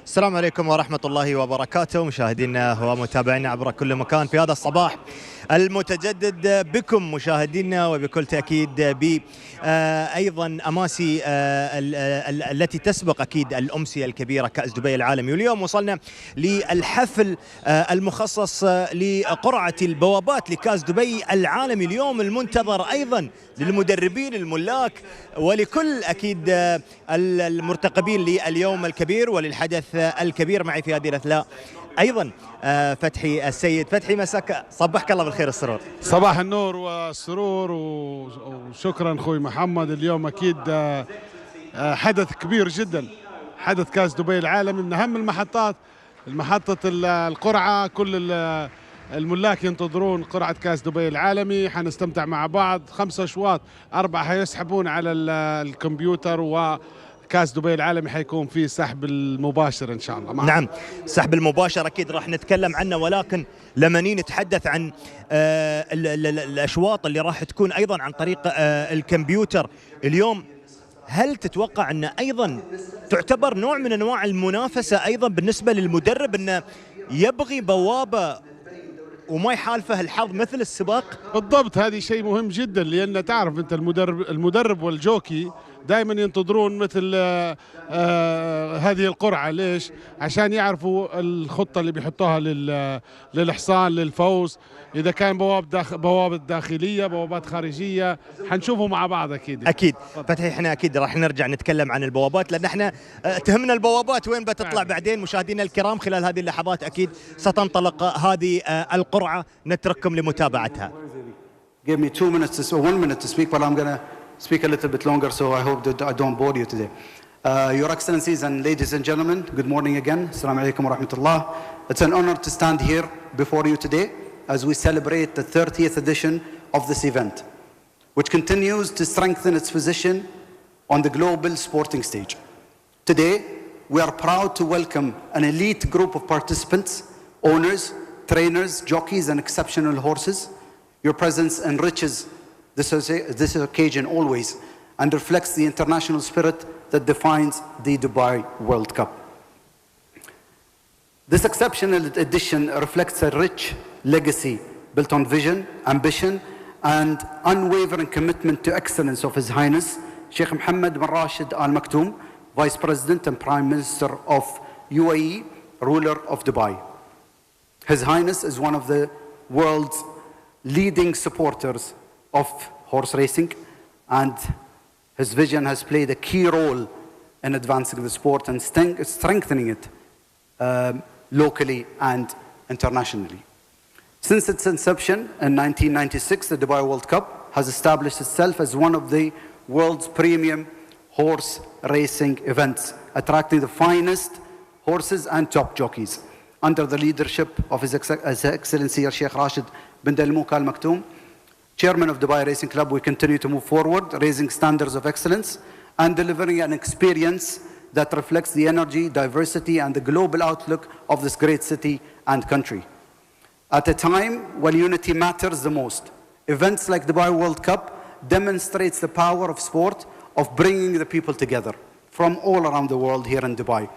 السلام عليكم ورحمة الله وبركاته، مشاهدينا ومتابعينا عبر كل مكان في هذا الصباح المتجدد بكم مشاهدينا، وبكل تأكيد ب أيضا أماسي التي تسبق أكيد الأمسية الكبيرة كأس دبي العالمي. واليوم وصلنا للحفل المخصص لقرعة البوابات لكأس دبي العالمي، اليوم المنتظر أيضا للمدربين الملاك ولكل أكيد المرتقبين لليوم الكبير وللحدث الكبير. معي في هذه الأثناء أيضا فتحي السيد. فتحي مساك، صبحك الله بالخير والسرور. صباح النور والسرور وشكرا أخوي محمد. اليوم أكيد حدث كبير جدا، حدث كأس دبي العالمي، من أهم المحطات، محطة القرعة. كل الملاك ينتظرون قرعة كأس دبي العالمي، حنستمتع مع بعض. 5 أشواط، 4 حيسحبون على الكمبيوتر، وكأس دبي العالمي حيكون فيه سحب المباشر إن شاء الله. نعم، سحب المباشر أكيد راح نتكلم عنه، ولكن لما نتحدث عن الأشواط اللي راح تكون أيضا عن طريق الكمبيوتر اليوم، هل تتوقع أن أيضا تعتبر نوع من أنواع المنافسة أيضا بالنسبة للمدرب، أنه يبغي بوابة وما يحالفه الحظ مثل السباق؟ بالضبط، هذه شيء مهم جدا، لأن تعرف أنت المدرب والجوكي دائما ينتظرون مثل هذه القرعة. ليش؟ عشان يعرفوا الخطة اللي بيحطوها للحصان للفوز، إذا كان بوابة داخلية، بوابات خارجية، حنشوفه مع بعض أكيد. أكيد فتحي، إحنا أكيد راح نرجع نتكلم عن البوابات، لأن إحنا تهمنا البوابات وين بتطلع بعدين. مشاهدينا الكرام، خلال هذه اللحظات أكيد ستنطلق هذه القرعة، نترككم لمتابعتها. Give me 2 minutes or 1 minute to speak, but I'm going to speak a little bit longer, so I hope that I don't bore you today. Your Excellencies and ladies and gentlemen, good morning again. Assalamu alaikum wa rahmatullah. It's an honor to stand here before you today as we celebrate the 30th edition of this event, which continues to strengthen its position on the global sporting stage. Today, we are proud to welcome an elite group of participants, owners, trainers, jockeys, and exceptional horses. Your presence enriches this occasion always and reflects the international spirit that defines the Dubai World Cup. This exceptional edition reflects a rich legacy built on vision, ambition, and unwavering commitment to excellence of His Highness Sheikh Mohammed bin Rashid Al Maktoum, Vice President and Prime Minister of UAE, ruler of Dubai. His Highness is one of the world's leading supporters of horse racing, and his vision has played a key role in advancing the sport and strengthening it locally and internationally. Since its inception in 1996, the Dubai World Cup has established itself as one of the world's premium horse racing events, attracting the finest horses and top jockeys. Under the leadership of His Excellency Sheikh Rashid bin Dalmouk Al Maktoum, Chairman of Dubai Racing Club, we continue to move forward, raising standards of excellence and delivering an experience that reflects the energy, diversity, and the global outlook of this great city and country. At a time when unity matters the most, events like Dubai World Cup demonstrates the power of sport, of bringing the people together from all around the world here in Dubai.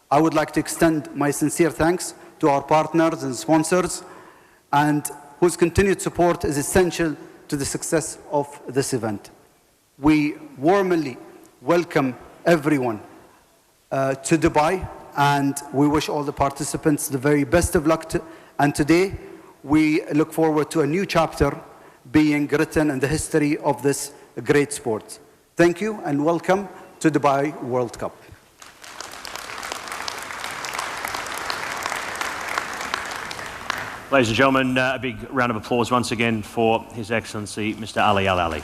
I would like to extend my sincere thanks to our partners and sponsors, and whose continued support is essential to the success of this event. We warmly welcome everyone to Dubai, and we wish all the participants the very best of luck. And today, we look forward to a new chapter being written in the history of this great sport. Thank you and welcome to Dubai World Cup. Ladies and gentlemen, a big round of applause once again for His Excellency Mr. Ali Al-Ali.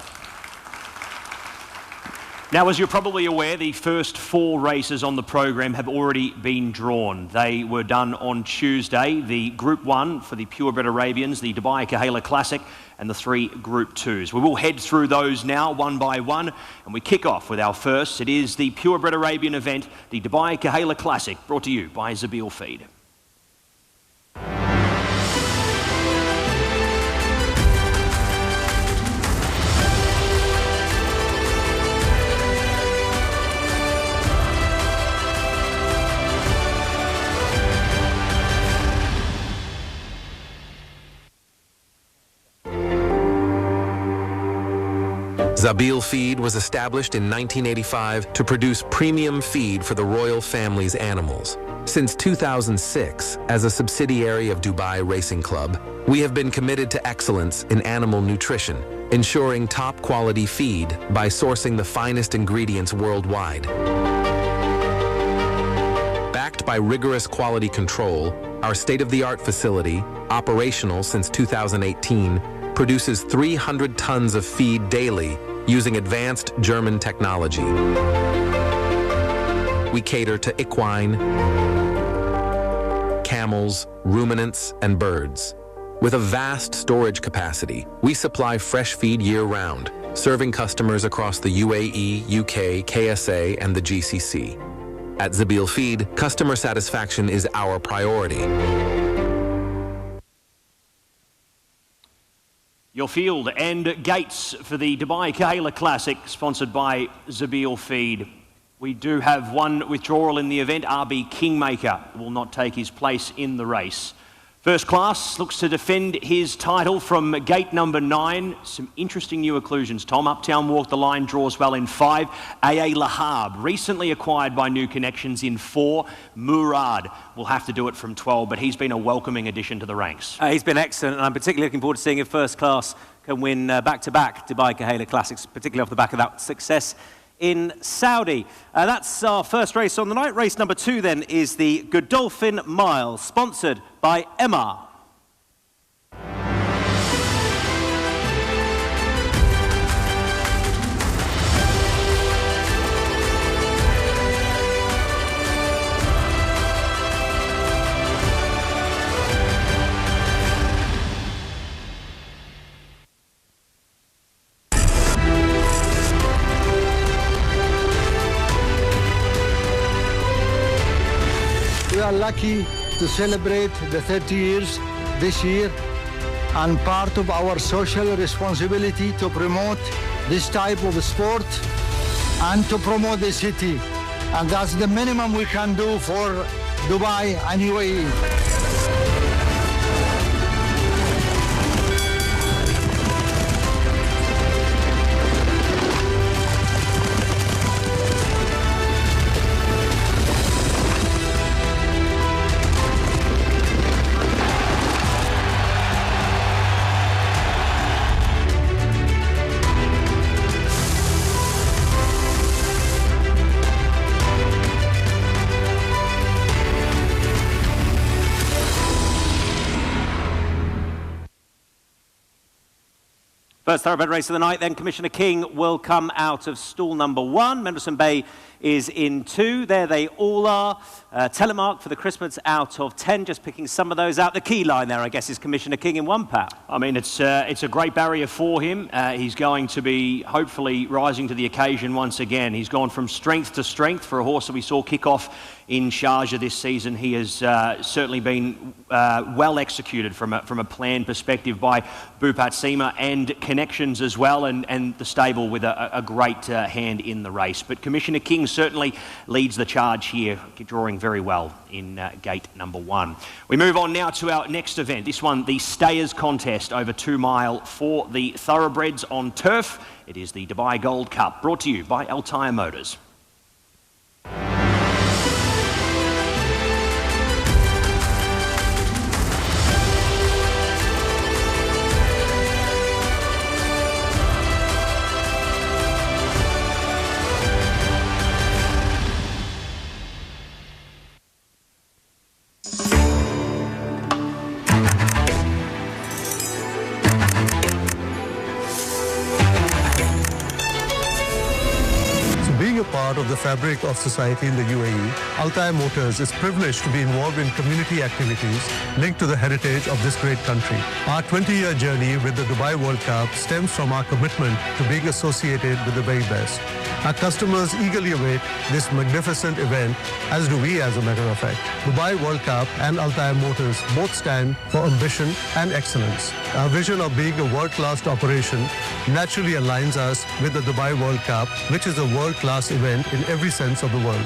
Now, as you're probably aware, the first 4 races on the program have already been drawn. They were done on Tuesday, the Group 1 for the purebred Arabians, the Dubai Kahala Classic, and the 3 Group 2s. We will head through those now one by one, and we kick off with our first. It is the purebred Arabian event, the Dubai Kahala Classic, brought to you by Zabil Feed. Zabil Feed was established in 1985 to produce premium feed for the royal family's animals. Since 2006, as a subsidiary of Dubai Racing Club, we have been committed to excellence in animal nutrition, ensuring top quality feed by sourcing the finest ingredients worldwide. Backed by rigorous quality control, our state-of-the-art facility, operational since 2018, produces 300 tons of feed daily using advanced German technology. We cater to equine, camels, ruminants, and birds. With a vast storage capacity, we supply fresh feed year-round, serving customers across the UAE, UK, KSA, and the GCC. At Zabil Feed, customer satisfaction is our priority. Your field and gates for the Dubai Kahala Classic, sponsored by Zabil Feed. We do have one withdrawal in the event. RB Kingmaker will not take his place in the race. First Class looks to defend his title from gate number 9. Some interesting new occlusions, Tom. Uptown Walk the line draws well in 5. AA Lahab, recently acquired by New Connections, in 4. Murad will have to do it from 12, but he's been a welcoming addition to the ranks. He's been excellent, and I'm particularly looking forward to seeing if First Class can win back-to-back Dubai Kahala Classics, particularly off the back of that success in Saudi. That's our first race on the night. Race number 2 then is the Godolphin Mile, sponsored by Emma. We are lucky to celebrate the 30 years this year, and part of our social responsibility to promote this type of sport and to promote the city. And that's the minimum we can do for Dubai and UAE. First thoroughbred race of the night, then Commissioner King will come out of stall number 1. Mendelssohn Bay is in 2. There they all are. Telemark for the Christmas out of 10, just picking some of those out. The key line there, I guess, is Commissioner King in 1, Pat. I mean, it's a great barrier for him. He's going to be hopefully rising to the occasion once again. He's gone from strength to strength for a horse that we saw kick off in Sharjah this season. He has certainly been well executed from a planned perspective by Bhupat Seema and Connections as well, and the stable with a great hand in the race. But Commissioner King certainly leads the charge here, drawing very well in gate number 1. We move on now to our next event. This one, the Stayers Contest over 2 mile for the thoroughbreds on turf. It is the Dubai Gold Cup, brought to you by Altair Motors. Part of the fabric of society in the UAE, Altair Motors is privileged to be involved in community activities linked to the heritage of this great country. Our 20-year journey with the Dubai World Cup stems from our commitment to being associated with the very best. Our customers eagerly await this magnificent event, as do we, as a matter of fact. Dubai World Cup and Altair Motors both stand for ambition and excellence. Our vision of being a world-class operation naturally aligns us with the Dubai World Cup, which is a world-class event in every sense of the word.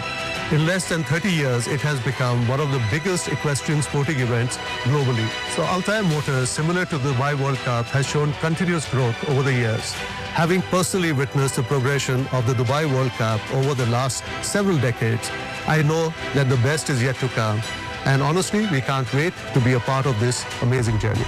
In less than 30 years, it has become one of the biggest equestrian sporting events globally. So Altai Motors, similar to the Dubai World Cup, has shown continuous growth over the years. Having personally witnessed the progression of the Dubai World Cup over the last several decades, I know that the best is yet to come. And honestly, we can't wait to be a part of this amazing journey.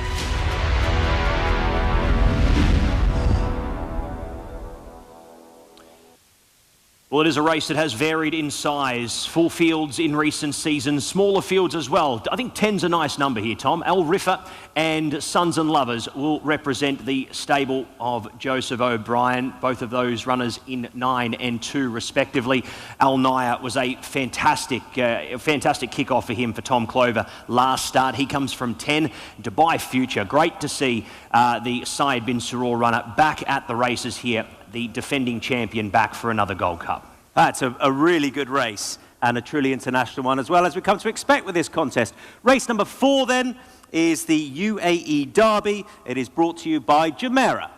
Well, it is a race that has varied in size. Full fields in recent seasons, smaller fields as well. I think 10's a nice number here, Tom. Al Rifa and Sons and Lovers will represent the stable of Joseph O'Brien. Both of those runners in 9 and 2 respectively. Al Naya was a fantastic kickoff for him, for Tom Clover last start. He comes from 10. Dubai Future, great to see the Syed bin Surur runner back at the races here. The defending champion back for another Gold Cup. That's a really good race and a truly international one as well, as we come to expect with this contest. Race number 4 then is the UAE Derby. It is brought to you by Jumeirah.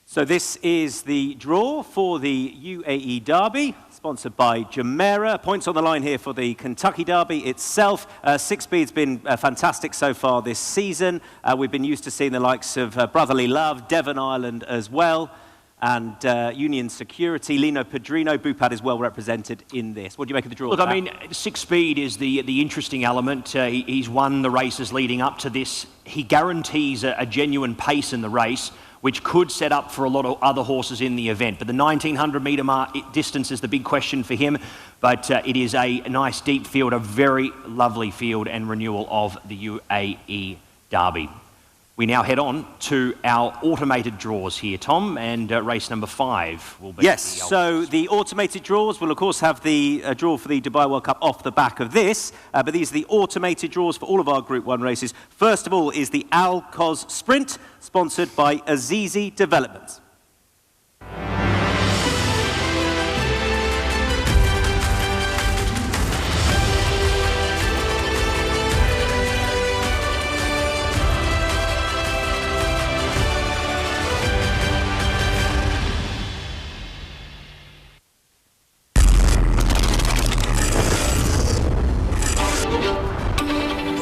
So this is the draw for the UAE Derby, sponsored by Jumeirah. Points on the line here for the Kentucky Derby itself. 6 Speed's been fantastic so far this season. We've been used to seeing the likes of Brotherly Love, Devon Island as well, and Union Security. Lino Pedrino, Bupad is well represented in this. What do you make of the draw? Look, I mean, 6 Speed is the interesting element. He's won the races leading up to this. He guarantees a genuine pace in the race, which could set up for a lot of other horses in the event. But the 1,900 metre distance is the big question for him. But it is a nice deep field, a very lovely field and renewal of the UAE Derby. We now head on to our automated draws here, Tom, and race number 5 will be... Yes, so the automated draws will, of course, have the draw for the Dubai World Cup off the back of this, but these are the automated draws for all of our Group 1 races. First of all is the Quoz Sprint, sponsored by Azizi Development.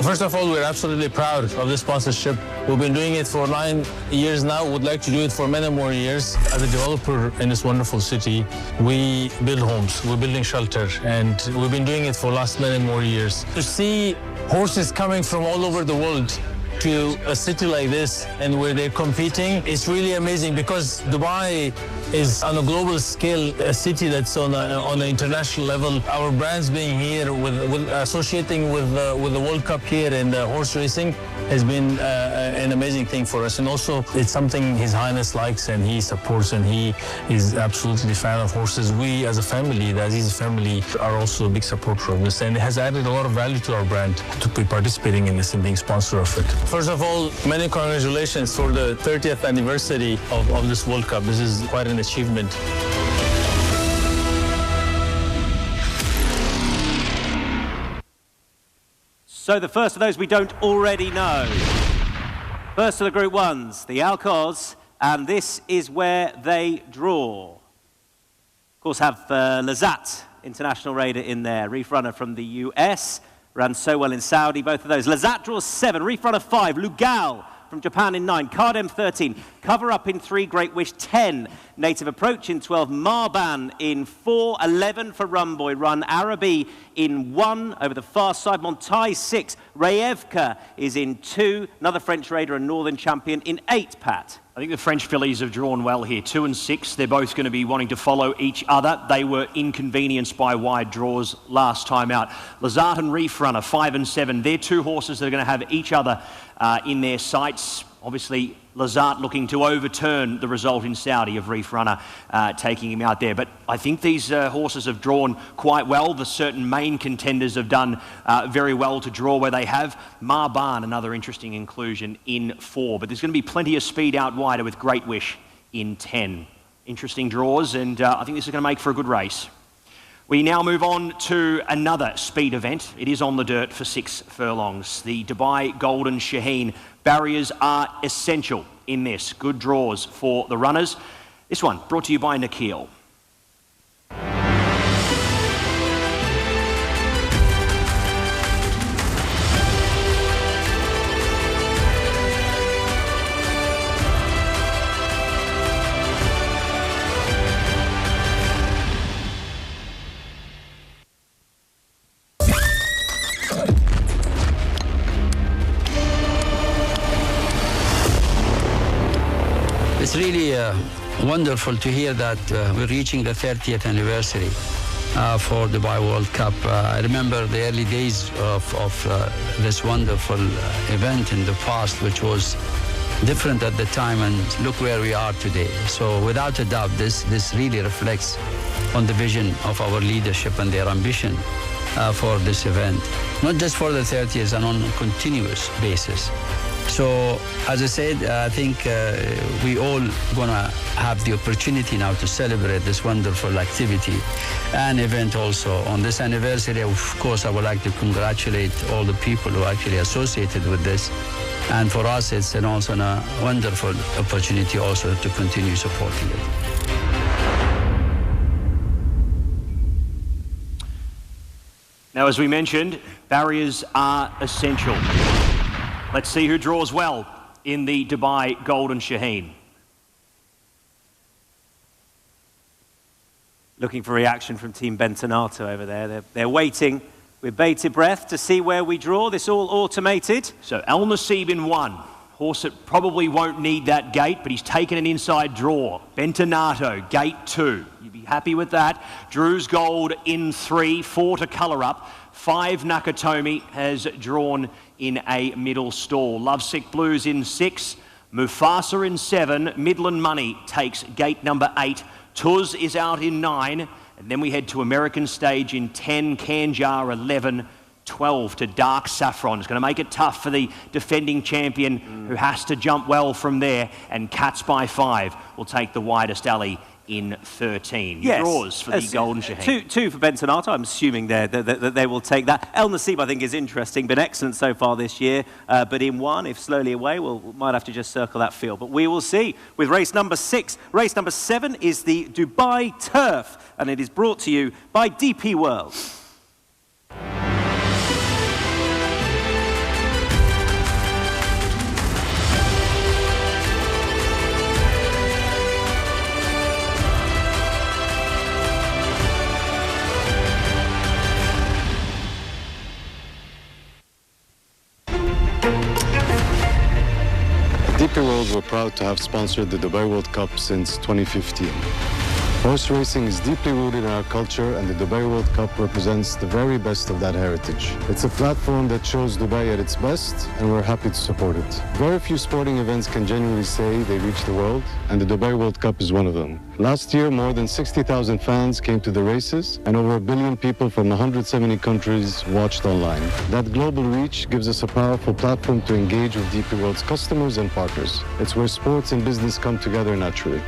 First of all, we're absolutely proud of this sponsorship. We've been doing it for 9 years now. Would like to do it for many more years. As a developer in this wonderful city, we build homes, we're building shelter, and we've been doing it for last many more years. To see horses coming from all over the world to a city like this and where they're competing, it's really amazing, because Dubai is on a global scale a city that's on an international level. Our brands being here, with associating with the World Cup here and horse racing has been an amazing thing for us. And also it's something His Highness likes and he supports, and he is absolutely a fan of horses. We as a family, the Aziz family, are also a big supporter of this, and it has added a lot of value to our brand to be participating in this and being sponsor of it. First of all, many congratulations for the 30th anniversary of this World Cup. This is quite an achievement. So the first of those we don't already know. First of the Group 1s, the Quoz, and this is where they draw. Of course, have Lazat, international raider, in there, reef runner from the US, ran so well in Saudi, both of those. Lazat draws 7, reef runner 5, Lugal from Japan in 9, Cardem 13, Cover Up in 3, Great Wish 10, Native Approach in 12, Marban in 4, 11 for Rumboy Run, Arabi in 1 over the far side, Montai 6, Rayevka is in 2, another French raider and Northern champion in 8, Pat. I think the French fillies have drawn well here. 2 and 6, they're both going to be wanting to follow each other. They were inconvenienced by wide draws last time out. Lazard and Reef Runner, 5 and 7. They're two horses that are going to have each other in their sights. Obviously, Lazard looking to overturn the result in Saudi of Reef Runner taking him out there. But I think these horses have drawn quite well. The certain main contenders have done very well to draw where they have. Marban, another interesting inclusion in 4. But there's going to be plenty of speed out wider with Great Wish in 10. Interesting draws, and I think this is going to make for a good race. We now move on to another speed event. It is on the dirt for 6 furlongs. The Dubai Golden Shaheen. Barriers are essential in this. Good draws for the runners. This one brought to you by Nikhil. It's really wonderful to hear that we're reaching the 30th anniversary for the Dubai World Cup. I remember the early days of this wonderful event in the past, which was different at the time, and look where we are today. So without a doubt, this really reflects on the vision of our leadership and their ambition for this event, not just for the 30th and on a continuous basis. So, as I said, I think we all gonna have the opportunity now to celebrate this wonderful activity and event also. On this anniversary, of course, I would like to congratulate all the people who are actually associated with this. And for us, it's also a wonderful opportunity also to continue supporting it. Now, as we mentioned, barriers are essential. Let's see who draws well in the Dubai Golden Shaheen. Looking for reaction from Team Bentonato over there. They're waiting with bated breath to see where we draw. This all automated. So Al Nassib in 1. Horse that probably won't need that gate, but he's taken an inside draw. Bentonato, gate 2. You'd be happy with that. Drew's Gold in 3. 4 to colour up. 5 Nakatomi has drawn in a middle stall. Lovesick Blues in 6. Mufasa in 7. Midland Money takes gate number 8. Tuz is out in 9. And then we head to American Stage in 10. Kanjar 11. 12 to Dark Saffron. It's going to make it tough for the defending champion who has to jump well from there. And Cats by 5 will take the widest alley in 13. Yes. Draws for the Golden Shaheen. Two for Bentonato. I'm assuming that they will take that. El Nassib, I think, is interesting. Been excellent so far this year. But in 1, if slowly away, we might have to just circle that field. But we will see with race number 6. Race number 7 is the Dubai Turf. And it is brought to you by DP World. DP World, we're proud to have sponsored the Dubai World Cup since 2015. Horse racing is deeply rooted in our culture, and the Dubai World Cup represents the very best of that heritage. It's a platform that shows Dubai at its best, and we're happy to support it. Very few sporting events can genuinely say they reach the world, and the Dubai World Cup is one of them. Last year, more than 60,000 fans came to the races, and over 1 billion people from 170 countries watched online. That global reach gives us a powerful platform to engage with DP World's customers and partners. It's where sports and business come together naturally.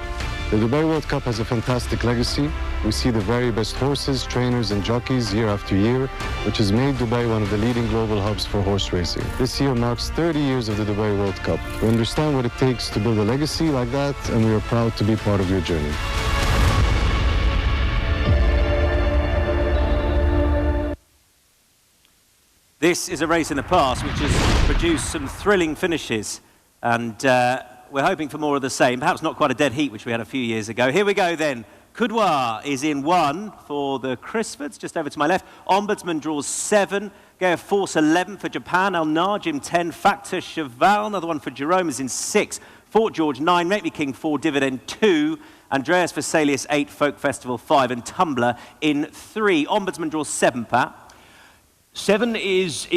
The Dubai World Cup has a fantastic legacy. We see the very best horses, trainers and jockeys year after year, which has made Dubai one of the leading global hubs for horse racing. This year marks 30 years of the Dubai World Cup. We understand what it takes to build a legacy like that, and we are proud to be part of your journey. This is a race in the past which has produced some thrilling finishes, and we're hoping for more of the same. Perhaps not quite a dead heat, which we had a few years ago. Here we go then. Quoz is in 1 for the Crisfords, just over to my left. Ombudsman draws 7. Gaya Force 11 for Japan. Al Najim 10. Factor Cheval, another one for Jerome, is in 6. Fort George 9, Make Me King 4, Dividend 2, Andreas Vesalius 8, Folk Festival 5, and Tumblr in 3. Ombudsman draws 7, Pat. 7 is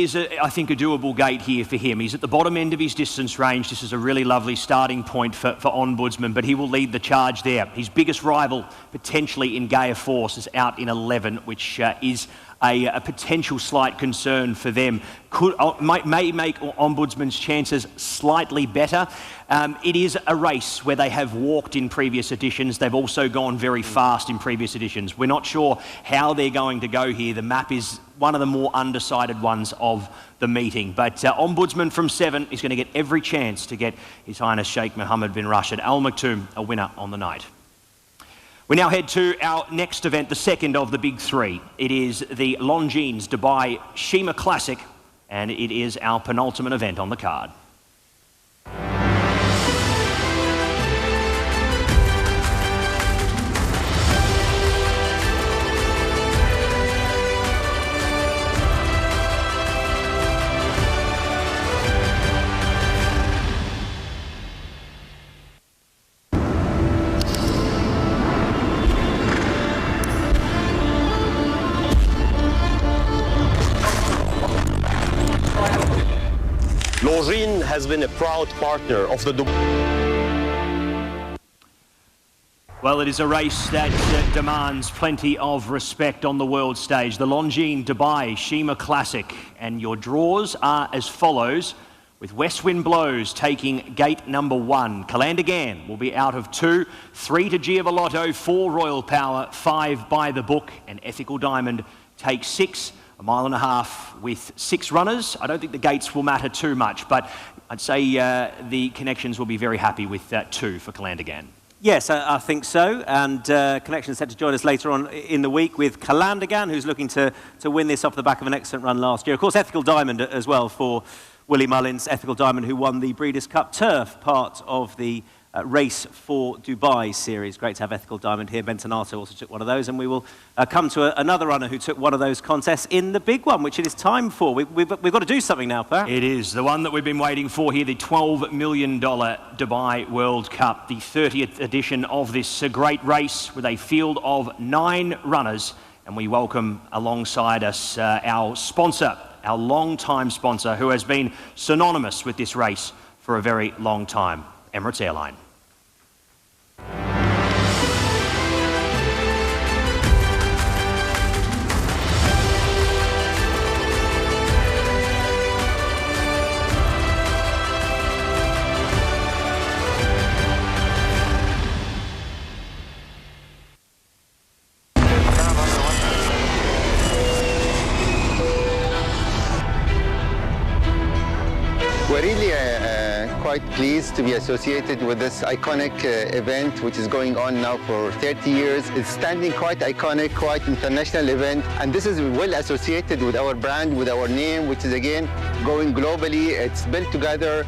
I think, a doable gate here for him. He's at the bottom end of his distance range. This is a really lovely starting point for Ombudsman, but he will lead the charge there. His biggest rival, potentially in Gaia Force, is out in 11, which is a potential slight concern for them. May make Ombudsman's chances slightly better. It is a race where they have walked in previous editions. They've also gone very fast in previous editions. We're not sure how they're going to go here. The map is one of the more undecided ones of the meeting. But Ombudsman from 7 is going to get every chance to get His Highness Sheikh Mohammed bin Rashid Al Maktoum a winner on the night. We now head to our next event, the second of the big 3. It is the Longines Dubai Sheema Classic, and it is our penultimate event on the card. Longines has been a proud partner of the Well, it is a race that demands plenty of respect on the world stage. The Longines Dubai Sheema Classic, and your draws are as follows, with West Wind Blows taking gate number 1. Kalandagan will be out of 2, 3 to Giavolotto, 4 Royal Power, 5 By the Book, and Ethical Diamond takes 6. A mile and a half with 6 runners. I don't think the gates will matter too much, but I'd say the connections will be very happy with 2 for Kalandagan. Yes, I think so. And Connection is set to join us later on in the week with Kalandagan, who's looking to win this off the back of an excellent run last year. Of course, Ethical Diamond as well for Willie Mullins. Ethical Diamond, who won the Breeders' Cup Turf, part of the Race for Dubai series. Great to have Ethical Diamond here. Bentonato also took one of those, and we will come to another runner who took one of those contests in the big one, which it is time for. We've got to do something now, Pat. It is the one that we've been waiting for here, the $12 million Dubai World Cup, the 30th edition of this great race with a field of 9 runners, and we welcome alongside us our sponsor, our long-time sponsor, who has been synonymous with this race for a very long time, Emirates Airline. We're really quite pleased to be associated with this iconic event, which is going on now for 30 years. It's standing quite iconic, quite international event, and this is well associated with our brand, with our name, which is again going globally. It's built together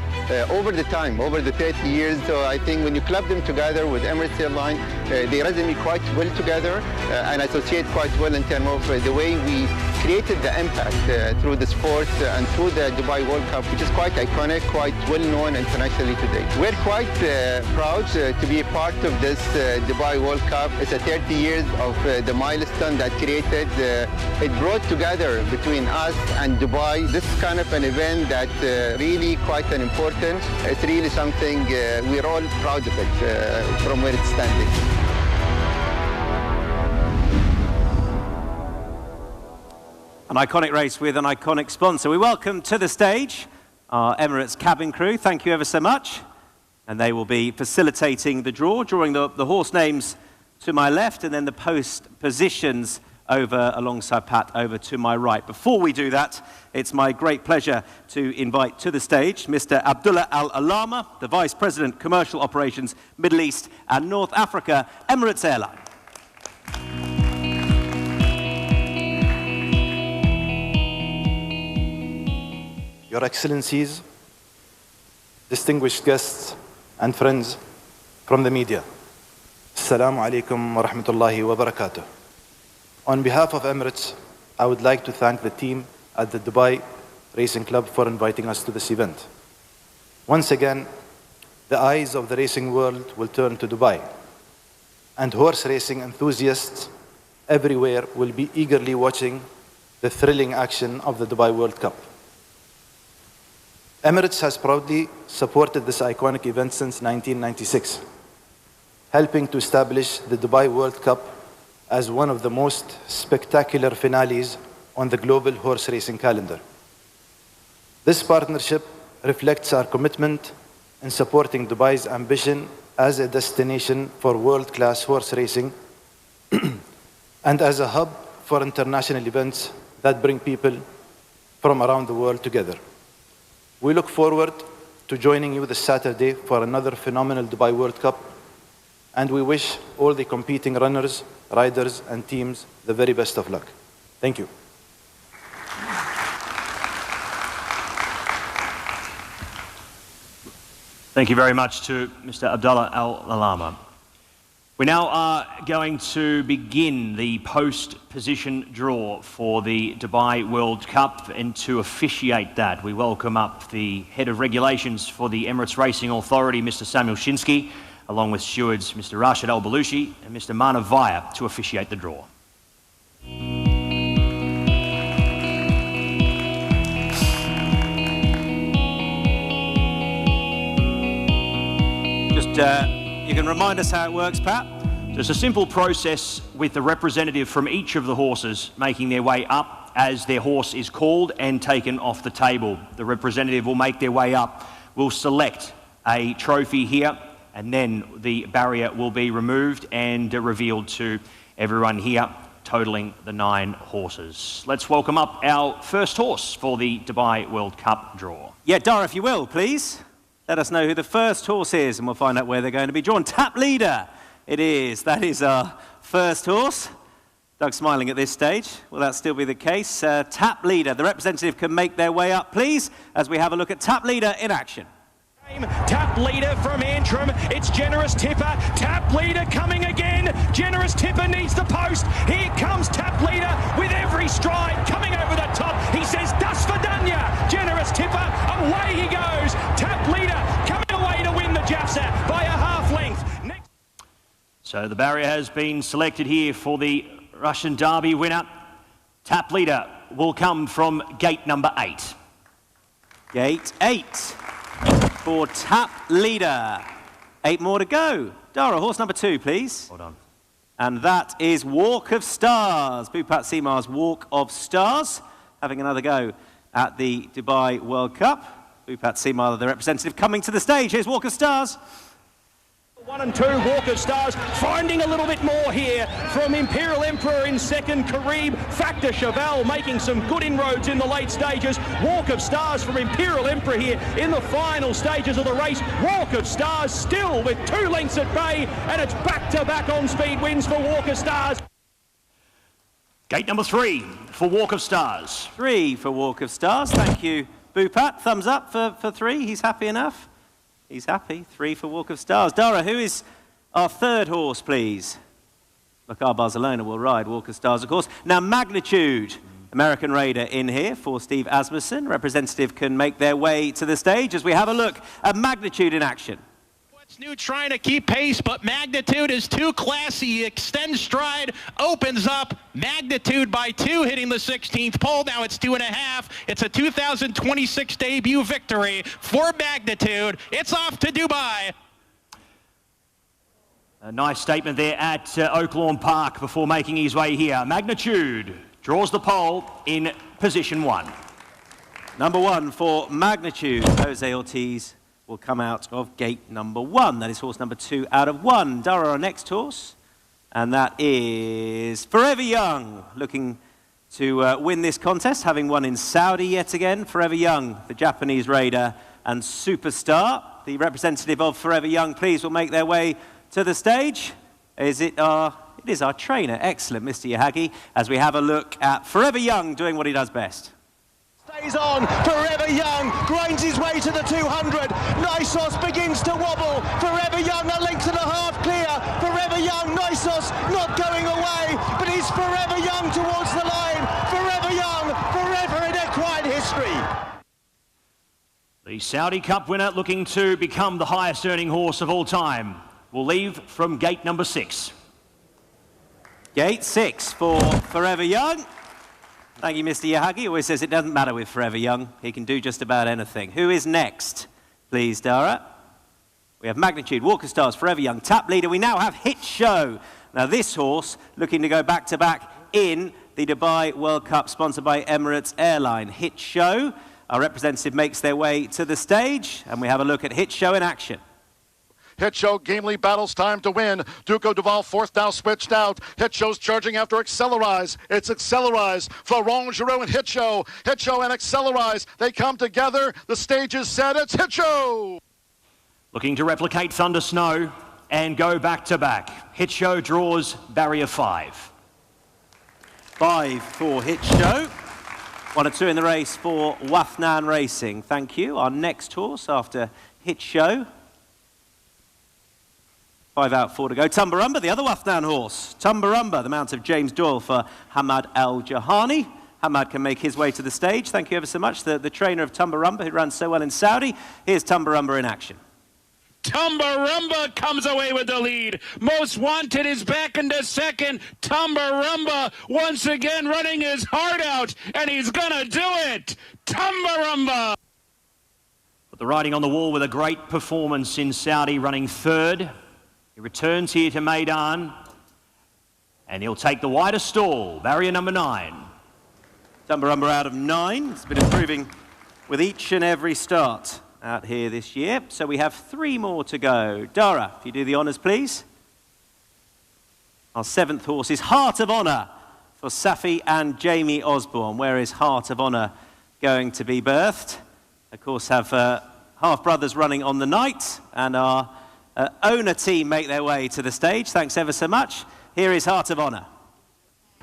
over the time, over the 30 years. So I think when you club them together with Emirates Airline, they resonate quite well together and associate quite well in terms of the way we created the impact through the sport and through the Dubai World Cup, which is quite iconic, quite well known internationally today. We're quite proud to be a part of this Dubai World Cup. It's 30 years of the milestone that created, it brought together between us and Dubai this kind of an event that really quite an important. It's really something we're all proud of it from where it's standing. An iconic race with an iconic sponsor. We welcome to the stage our Emirates cabin crew. Thank you ever so much. And they will be facilitating the draw, drawing the horse names to my left and then the post positions over alongside Pat over to my right. Before we do that, it's my great pleasure to invite to the stage Mr. Abdullah Al-Alama, the Vice President, Commercial Operations, Middle East and North Africa, Emirates Airline. Your Excellencies, distinguished guests and friends from the media, Assalamu alaikum wa rahmatullahi wa barakatuh. On behalf of Emirates, I would like to thank the team at the Dubai Racing Club for inviting us to this event. Once again, the eyes of the racing world will turn to Dubai, and horse racing enthusiasts everywhere will be eagerly watching the thrilling action of the Dubai World Cup. Emirates has proudly supported this iconic event since 1996, helping to establish the Dubai World Cup as one of the most spectacular finales on the global horse racing calendar. This partnership reflects our commitment in supporting Dubai's ambition as a destination for world-class horse racing and as a hub for international events that bring people from around the world together. We look forward to joining you this Saturday for another phenomenal Dubai World Cup, and we wish all the competing runners, riders, and teams the very best of luck. Thank you. Thank you very much to Mr. Abdullah Al-Alama. We now are going to begin the post-position draw for the Dubai World Cup, and to officiate that, we welcome up the Head of Regulations for the Emirates Racing Authority, Mr. Samuel Shinsky, along with stewards Mr. Rashid Al-Balushi and Mr. Manav Vaya, to officiate the draw. You can remind us how it works, Pat? It's a simple process with the representative from each of the horses making their way up as their horse is called and taken off the table. The representative will make their way up, will select a trophy here, and then the barrier will be removed and revealed to everyone here, totaling the 9 horses. Let's welcome up our first horse for the Dubai World Cup draw. Yeah, Dara, if you will, please. Let us know who the first horse is, and we'll find out where they're going to be drawn. Tap Leader, it is. That is our first horse. Doug's smiling at this stage. Will that still be the case? Tap Leader, the representative can make their way up, please, as we have a look at Tap Leader in action. Tap Leader from Antrim. It's Generous Tipper. Tap Leader coming again. Generous Tipper needs the post. Here comes Tap Leader with every stride coming over the top. He says, "Das Verdanya." Generous Tipper, away he goes. Tap Leader coming away to win the Jafsa by a half length. So the barrier has been selected here for the Russian Derby winner. Tap Leader will come from gate number 8. Gate 8. For Tap Leader. 8 more to go. Dara, horse number 2, please. Hold on. And that is Walk of Stars. Bhupat Seemar's Walk of Stars. Having another go at the Dubai World Cup. Bhupat Seemar, the representative, coming to the stage. Here's Walk of Stars. 1 and 2, Walk of Stars, finding a little bit more here from Imperial Emperor in second, Karib, Factor Cheval making some good inroads in the late stages. Walk of Stars from Imperial Emperor here in the final stages of the race. Walk of Stars still with 2 lengths at bay, and it's back-to-back on-speed wins for Walk of Stars. Gate number 3 for Walk of Stars. 3 for Walk of Stars, thank you, Bhupat. Thumbs up for 3, he's happy enough. He's happy. 3 for Walk of Stars. Dara, who is our third horse, please? Makar Barcelona will ride Walk of Stars, of course. Now, Magnitude, American Raider in here for Steve Asmussen. Representative can make their way to the stage as we have a look at Magnitude in action. New trying to keep pace, but Magnitude is too classy. Extends stride, opens up. Magnitude by 2, hitting the 16th pole. Now it's 2.5. It's a 2026 debut victory for Magnitude. It's off to Dubai. A nice statement there at Oaklawn Park before making his way here. Magnitude draws the pole in position 1. Number 1 for Magnitude. Jose Ortiz will come out of gate number 1. That is horse number 2 out of 1. Dara, our next horse, and that is Forever Young, looking to win this contest, having won in Saudi yet again. Forever Young, the Japanese raider and superstar. The representative of Forever Young, please, will make their way to the stage. It is our trainer. Excellent, Mr. Yahagi, as we have a look at Forever Young doing what he does best. Stays on, Forever Young grinds his way to the 200. Nisos begins to wobble. Forever Young, 1.5 lengths clear. Forever Young, Nisos not going away, but he's Forever Young towards the line. Forever Young, forever in equine history. The Saudi Cup winner, looking to become the highest earning horse of all time, will leave from gate number 6. Gate 6 for Forever Young. Thank you, Mr. Yahagi. He always says it doesn't matter with Forever Young. He can do just about anything. Who is next, please, Dara? We have Magnitude, Walker Stars, Forever Young, Tap Leader. We now have Hit Show. Now this horse looking to go back-to-back in the Dubai World Cup, sponsored by Emirates Airline. Hit Show. Our representative makes their way to the stage, and we have a look at Hit Show in action. Hit Show gamely battles time to win. Duco Duval fourth now switched out. Hit Show's charging after Accelerize. It's Accelerize. Florent Giroux and Hit Show. Hit Show and Accelerize. They come together. The stage is set. It's Hit Show. Looking to replicate Thunder Snow and go back-to-back. Hit Show draws barrier 5. 5 for Hit Show. 1 and 2 in the race for Wafnan Racing. Thank you. Our next horse after Hit Show. 5 out, 4 to go. Tumbarumba, the other Wafnan horse. Tumbarumba, the mount of James Doyle for Hamad Al Jahani. Hamad can make his way to the stage. Thank you ever so much. The trainer of Tumbarumba, who ran so well in Saudi. Here's Tumbarumba in action. Tumbarumba comes away with the lead. Most Wanted is back into second. Tumbarumba once again running his heart out, and he's gonna do it. Tumbarumba. But the writing on the wall with a great performance in Saudi, running third. He returns here to Maidan, and he'll take the wider stall, barrier number 9. Tumbarumba out of 9. It's been improving with each and every start out here this year. So we have 3 more to go. Dara, if you do the honours, please. Our 7th horse is Heart of Honour for Safi and Jamie Osborne. Where is Heart of Honour going to be birthed? Of course, have half-brothers running on the night, and our owner team make their way to the stage. Thanks ever so much. Here is Heart of Honour.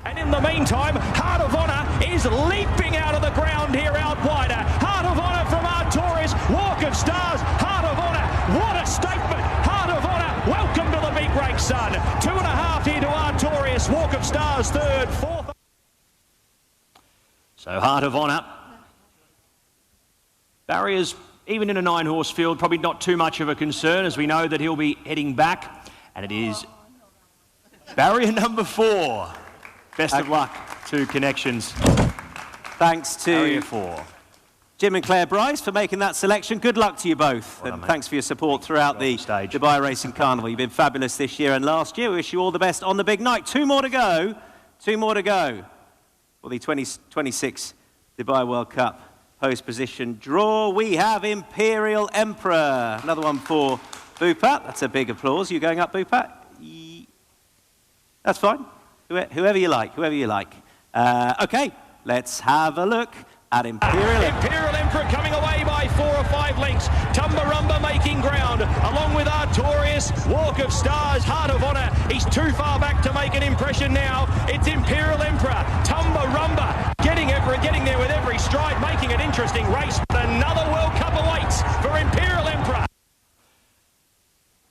And in the meantime, Heart of Honour is leaping out of the ground here out wider. Heart of Honour from Artorias, Walk of Stars, Heart of Honour, what a statement! Heart of Honour, welcome to the big race, son. 2.5 here to Artorias, Walk of Stars, 3rd, 4th. So Heart of Honour. Barriers, even in a 9-horse field, probably not too much of a concern, as we know that he'll be heading back. And it is barrier number 4. Best of luck to Connections. Thanks to barrier 4. Jim and Claire Bryce for making that selection. Good luck to you both. And thanks for your support throughout the Dubai Racing Carnival. You've been fabulous this year and last year. We wish you all the best on the big night. 2 more to go. 2 more to go for the 2026 Dubai World Cup post-position draw. We have Imperial Emperor. Another one for Bupat. That's a big applause. You going up, Bupat? That's fine. Whoever you like, whoever you like. Okay, let's have a look at Imperial Emperor coming away by 4 or 5 lengths. Tumbarumba making ground, along with Artorias, Walk of Stars, Heart of Honour. He's too far back to make an impression now. It's Imperial Emperor, Tumbarumba, getting there with every stride, making an interesting race. But another World Cup awaits for Imperial Emperor.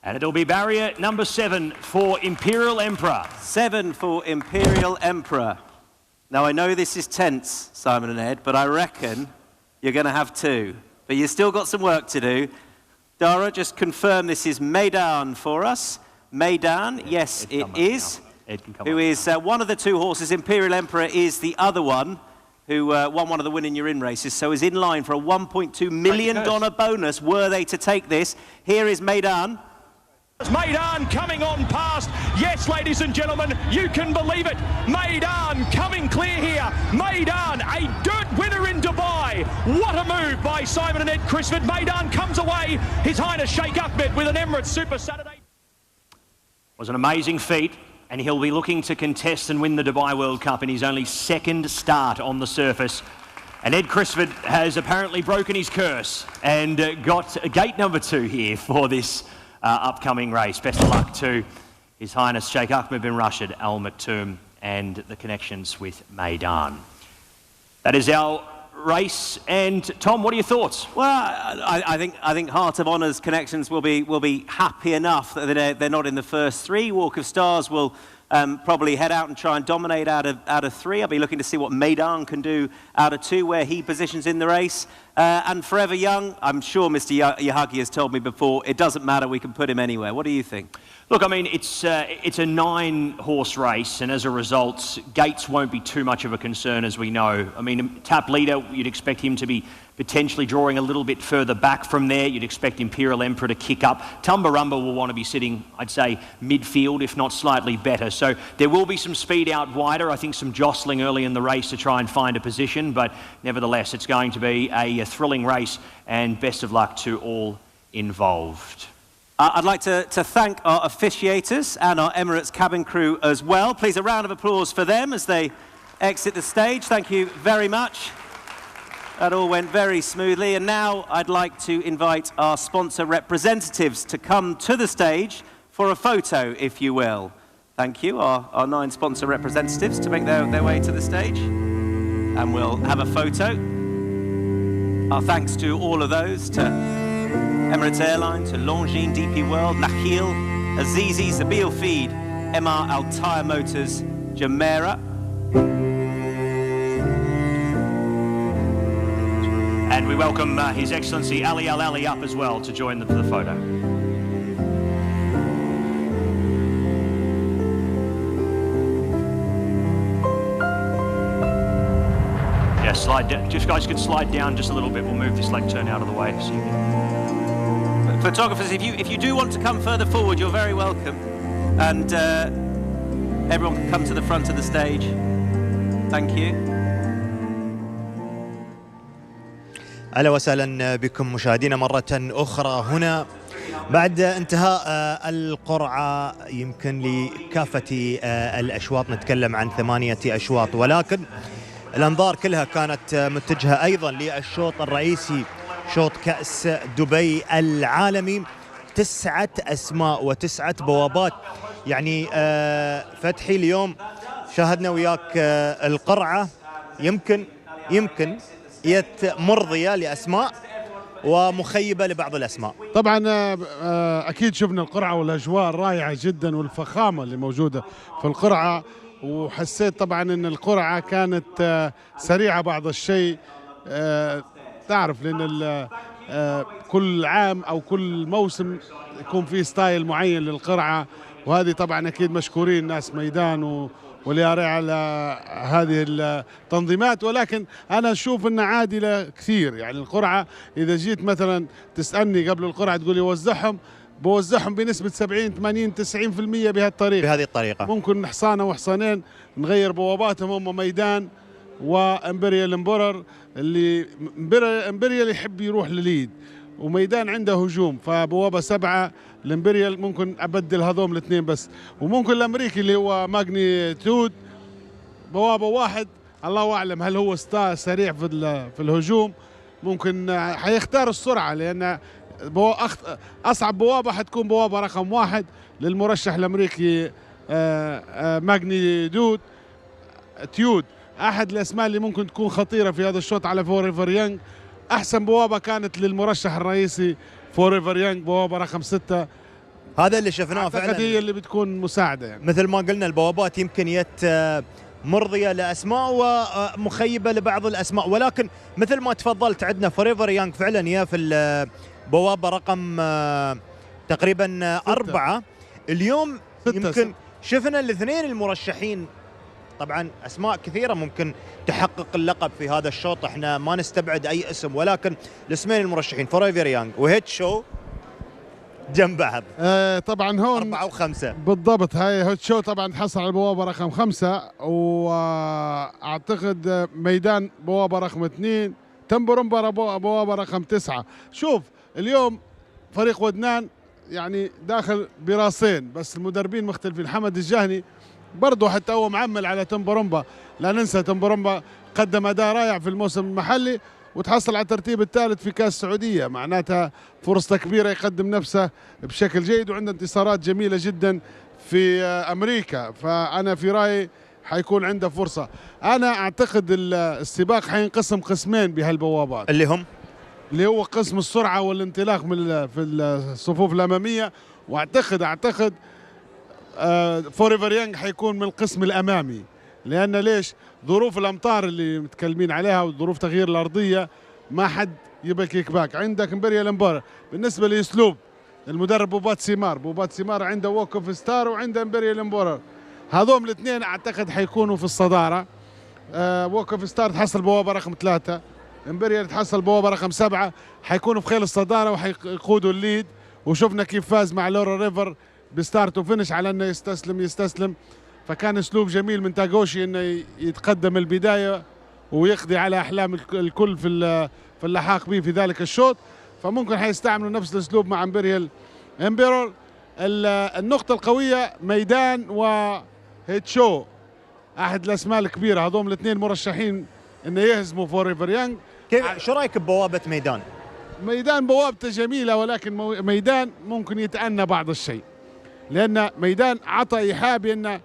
And it'll be barrier number 7 for Imperial Emperor. 7 for Imperial Emperor. Now, I know this is tense, Simon and Ed, but I reckon you're going to have 2. But you've still got some work to do. Dara, just confirm this is Maidan for us. Maidan, yes, it is. Who is one of the 2 horses. Imperial Emperor is the other one, who won one of the Win in Your In races, so is in line for a $1.2 million bonus were they to take this. Here is Maidan. Maidan coming on past. Yes, ladies and gentlemen, you can believe it. Maidan coming clear here. Maidan, a dirt winner in Dubai. What a move by Simon and Ed Crisford. Maidan comes away. His Highness Sheikh Ahmed with an Emirates Super Saturday. Was an amazing feat, and he'll be looking to contest and win the Dubai World Cup in his only 2nd start on the surface. And Ed Crisford has apparently broken his curse and got gate number 2 here for this upcoming race. Best of luck to His Highness Sheikh Ahmed bin Rashid Al Maktoum and the connections with Maidan. That is our race. And Tom, what are your thoughts? Well, I think Heart of Honour's connections will be happy enough that they're not in the first 3. Walk of Stars will probably head out and try and dominate out of 3. I'll be looking to see what Meydan can do out of 2, where he positions in the race. And Forever Young, I'm sure Mr. Yahagi has told me before, it doesn't matter, we can put him anywhere. What do you think? Look, I mean, it's a 9-horse race, and as a result, gates won't be too much of a concern, as we know. I mean, Tap Leader, you'd expect him to be potentially drawing a little bit further back from there. You'd expect Imperial Emperor to kick up. Tumbarumba will want to be sitting, I'd say, midfield, if not slightly better. So there will be some speed out wider. I think some jostling early in the race to try and find a position, but nevertheless, it's going to be a thrilling race, and best of luck to all involved. I'd like to thank our officiators and our Emirates cabin crew as well. Please, a round of applause for them as they exit the stage. Thank you very much. That all went very smoothly. And now I'd like to invite our sponsor representatives to come to the stage for a photo, if you will. Thank you, our 9 sponsor representatives, to make their way to the stage. And we'll have a photo. Our thanks to all of those, to Emirates Airlines, to Longines, DP World, Nakhil, Azizi, Zabil Feed, MR Altair Motors, Jumeirah. And we welcome His Excellency Ali Al Ali up as well to join them for the photo. Yeah, slide down. Just guys could slide down just a little bit. We'll move this leg turn out of the way. So you can... Photographers, if you do want to come further forward, you're very welcome. And everyone can come to the front of the stage. Thank you. أهلا وسهلا بكم مشاهدينا مرة أخرى هنا بعد انتهاء القرعة. يمكن لكافة الأشواط، نتكلم عن 8 أشواط، ولكن الأنظار كلها كانت متجهة أيضا للشوط الرئيسي، شوط كأس دبي العالمي. 9 أسماء و9 بوابات. يعني فتحي، اليوم شاهدنا وياك القرعة، يمكن مرضية لأسماء ومخيبة لبعض الأسماء. طبعا أكيد شفنا القرعة والأجواء الرائعة جدا والفخامة اللي موجودة في القرعة، وحسيت طبعا أن القرعة كانت سريعة بعض الشيء. تعرف لأن كل عام أو كل موسم يكون فيه ستايل معين للقرعة، وهذه طبعا أكيد مشكورين ناس ميدان والياري على هذه التنظيمات. ولكن أنا أشوف أنها عادلة كثير. يعني القرعة إذا جيت مثلا تسألني قبل القرعة تقولي بوزعهم بنسبة 70 80 90% بهذه الطريقة. ممكن حصانة وحصانين نغير بواباتهم، هم ميدان وإمبريال امبرر. اللي إمبريال يحب يروح لليد، وميدان عنده هجوم، فبوابة 7 الامبريال ممكن أبدل هذوم الاثنين بس. وممكن الأمريكي اللي هو ماغنيتود بوابة 1، الله أعلم هل هو سريع في الهجوم. ممكن حيختار السرعة، لأن أصعب بوابة حتكون بوابة رقم 1 للمرشح الأمريكي ماغنيتود. أحد الأسماء اللي ممكن تكون خطيرة في هذا الشوط على فوريفر يانج. أحسن بوابة كانت للمرشح الرئيسي فوريفر يانج، بوابة رقم 6. هذا اللي شفناه فعلا، هي اللي بتكون مساعدة. يعني مثل ما قلنا البوابات يمكن مرضية لأسماء ومخيبة لبعض الأسماء، ولكن مثل ما تفضلت عندنا فوريفر يانج فعلا يا في البوابة رقم تقريبا 4. اليوم يمكن شفنا الاثنين المرشحين، طبعا أسماء كثيرة ممكن تحقق اللقب في هذا الشوط، احنا ما نستبعد أي اسم، ولكن الاسمين المرشحين فوريفر يانج وهيت شو جنب بعض. طبعا هون 4 و5 بالضبط. هاي هيت شو طبعا تحصل على البوابة رقم 5، واعتقد ميدان بوابة رقم 2، تمبرمبا بوابة رقم 9. شوف اليوم فريق ودنان يعني داخل براسين، بس المدربين مختلفين. حمد الجهني برضه حتى هو معمل على تمبرمبا، لا ننسى تمبرمبا قدم أداء رائع في الموسم المحلي وتحصل على الترتيب الثالث في كأس السعودية، معناتها فرصة كبيرة يقدم نفسه بشكل جيد، وعنده انتصارات جميلة جدا في أمريكا. فأنا في رأيي حيكون عنده فرصة. أنا أعتقد السباق حينقسم قسمين بهالبوابات، اللي هو قسم السرعة والانطلاق في الصفوف الأمامية. وأعتقد فوريفر يانج حيكون من القسم الأمامي، لأن ليش؟ ظروف الأمطار اللي متكلمين عليها وظروف تغيير الأرضية ما حد يبقى كيك باك. عندك امبريال امبارا بالنسبة لأسلوب المدرب بوبات سيمار عنده ووك اوف ستار وعنده امبريال امبارا، هذوم الاثنين أعتقد حيكونوا في الصدارة. ووك اوف ستار تحصل بوابة رقم 3، امبريال تحصل بوابة رقم 7، حيكونوا في خيل الصدارة وحيقودوا الليد. وشفنا كيف فاز مع لورا ريفر بستارت وفينش على انه يستسلم، فكان اسلوب جميل من تاغوشي انه يتقدم البدايه ويقضي على احلام الكل في اللحاق به في ذلك الشوط. فممكن حيستعملوا نفس الاسلوب مع امبريال امبيرور. النقطه القويه ميدان وهيتشو، احد الاسماء الكبيره، هذول الاثنين مرشحين انه يهزموا فوريفر يانج. شو رايك ببوابه ميدان؟ ميدان بوابته جميله، ولكن ميدان ممكن يتأنى بعض الشيء، لأن ميدان عطى إيحاء بأنه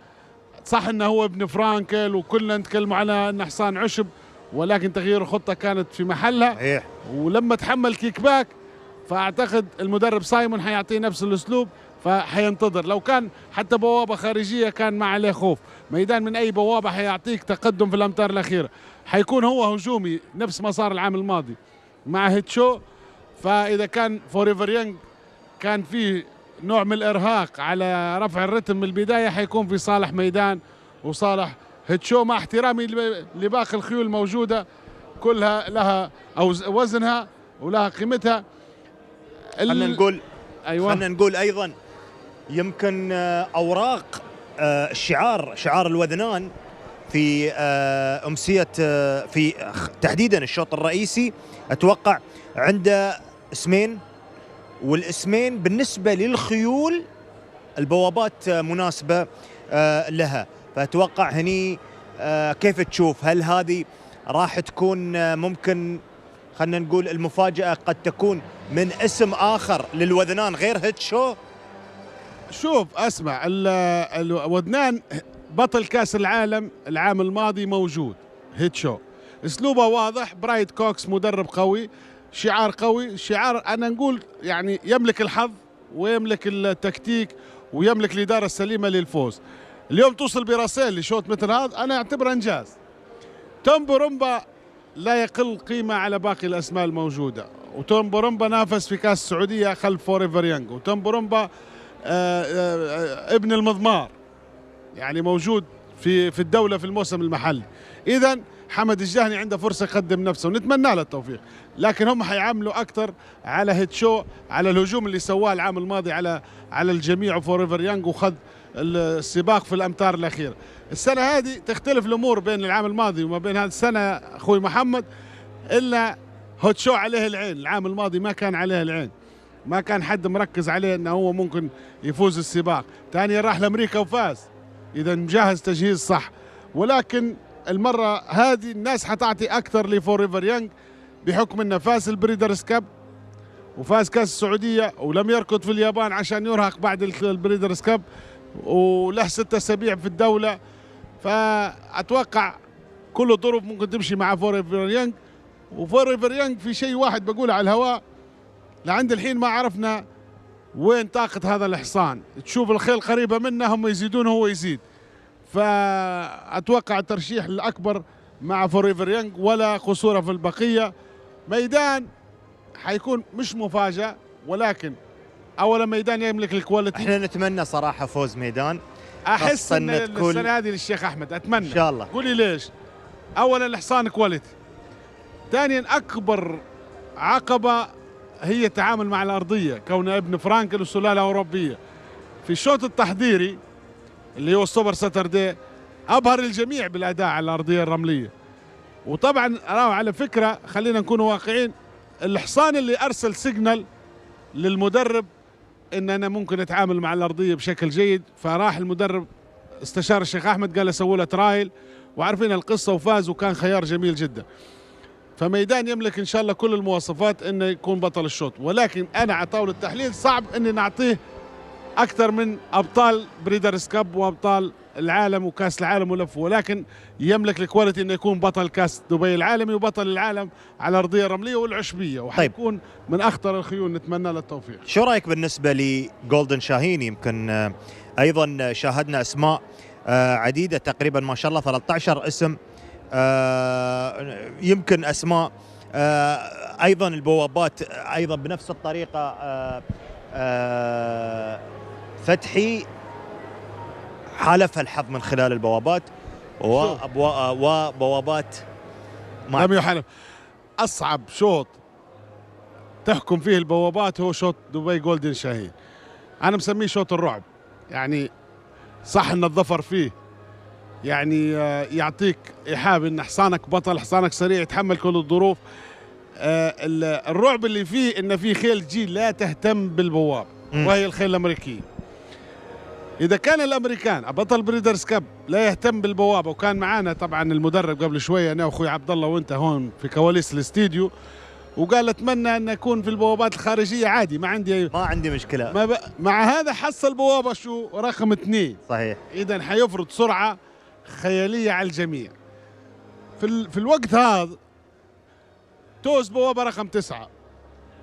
صح أنه هو ابن فرانكل وكلنا نتكلموا على أنه حصان عشب، ولكن تغيير الخطة كانت في محلها. صحيح. ولما تحمل كيك باك فأعتقد المدرب سايمون حيعطيه نفس الأسلوب، فحينتظر. لو كان حتى بوابة خارجية كان ما عليه خوف. ميدان من أي بوابة حيعطيك تقدم في الأمتار الأخيرة، حيكون هو هجومي نفس ما صار العام الماضي مع هيتشو. فإذا كان فوريفر يانج كان فيه نوع من الإرهاق على رفع الرتم من البداية، حيكون في صالح ميدان وصالح هيتشو، مع احترامي لباقي الخيول الموجودة كلها لها أو وزنها ولها قيمتها. خلينا نقول أيوة. خلينا نقول أيضا يمكن أوراق شعار الوذنان في أمسية في تحديدا الشوط الرئيسي، أتوقع عنده اسمين، والاسمين بالنسبة للخيول البوابات مناسبة لها. فأتوقع هني كيف تشوف؟ هل هذه راح تكون ممكن خلينا نقول المفاجأة قد تكون من اسم آخر للوذنان غير هيتشو؟ شوف اسمع، الوذنان بطل كاس العالم العام الماضي موجود، هيتشو اسلوبه واضح، برايد كوكس مدرب قوي، شعار قوي، شعار أنا نقول يعني يملك الحظ ويملك التكتيك ويملك الإدارة السليمة للفوز. اليوم توصل براسين لشوط مثل هذا أنا أعتبره إنجاز. تومبورمبا لا يقل قيمة على باقي الأسماء الموجودة، وتومبورمبا نافس في كاس السعودية خلف فوريفر يانج، وتومبورمبا ابن المضمار يعني موجود في الدولة في الموسم المحلي. إذا حمد الجهني عنده فرصة يقدم نفسه ونتمنى له التوفيق، لكن هم حيعملوا أكثر على هيتشو، على الهجوم اللي سواه العام الماضي على الجميع وفوريفر يانج، وخذ السباق في الأمتار الأخيرة. السنة هذه تختلف الأمور بين العام الماضي وما بين هذه السنة أخوي محمد، إلا هيتشو عليه العين. العام الماضي ما كان عليه العين، ما كان حد مركز عليه أنه هو ممكن يفوز السباق. ثانيا راح لأمريكا وفاز، إذا مجهز تجهيز صح. ولكن المرة هذه الناس حتعطي أكثر لفوريفر يانج بحكم أنه فاز البريدرز كاب وفاز كاس السعودية ولم يركض في اليابان عشان يرهق بعد البريدرز كاب، وله 6 أسابيع في الدولة. فأتوقع كل الظروف ممكن تمشي مع فوريفر يانج. وفوريفر يانج في شيء واحد بقوله على الهواء، لعند الحين ما عرفنا وين طاقة هذا الحصان. تشوف الخيل قريبة منه هم يزيدون هو يزيد، فأتوقع الترشيح الأكبر مع فوريفر يانج ولا قصوره في البقية. ميدان حيكون مش مفاجأة، ولكن أولا ميدان يملك الكواليتي. احنا نتمنى صراحة فوز ميدان، أحس أن السنة هذه للشيخ أحمد، أتمنى إن شاء الله. قولي ليش؟ أولا الحصان كواليتي، ثانيا أكبر عقبة هي التعامل مع الأرضية، كونه ابن فرانكل وسلالة أوروبية. في الشوط التحضيري اللي هو السوبر ساتردي أبهر الجميع بالأداء على الأرضية الرملية. وطبعا على فكرة خلينا نكون واقعين، الحصان اللي أرسل سيجنال للمدرب إن أنا ممكن أتعامل مع الأرضية بشكل جيد، فراح المدرب استشار الشيخ أحمد قال أسوي له ترايل، وعارفين القصة وفاز وكان خيار جميل جدا. فميدان يملك إن شاء الله كل المواصفات إنه يكون بطل الشوط، ولكن أنا على طاولة التحليل صعب إني نعطيه أكثر من أبطال بريدرز كاب وأبطال العالم وكاس العالم ولفه، ولكن يملك الكواليتي إنه يكون بطل كاس دبي العالمي وبطل العالم على الأرضية الرملية والعشبية، وحيكون من أخطر الخيول، نتمنى له التوفيق. شو رأيك بالنسبة لجولدن شاهين؟ يمكن أيضا شاهدنا أسماء عديدة تقريبا ما شاء الله 13 اسم، يمكن أسماء أيضا البوابات أيضا بنفس الطريقة. فتحي حالفها الحظ من خلال البوابات وبوابات لم يحالف. أصعب شوط تحكم فيه البوابات هو شوط دبي جولدن شاهين، أنا مسميه شوط الرعب. يعني صح أن الظفر فيه يعني يعطيك إيحاء أن حصانك بطل، حصانك سريع، يتحمل كل الظروف. الرعب اللي فيه أن في خيل جيل لا تهتم بالبواب وهي الخيل الأمريكية. إذا كان الأمريكان بطل بريدرز كاب لا يهتم بالبوابة، وكان معانا طبعا المدرب قبل شوية أنا وأخوي عبد الله وأنت هون في كواليس الاستديو، وقال أتمنى أن أكون في البوابات الخارجية عادي، ما عندي مشكلة. مع هذا حصل بوابة شو رقم 2 صحيح. إذا حيفرض سرعة خيالية على الجميع. في الوقت هذا توز بوابة رقم 9،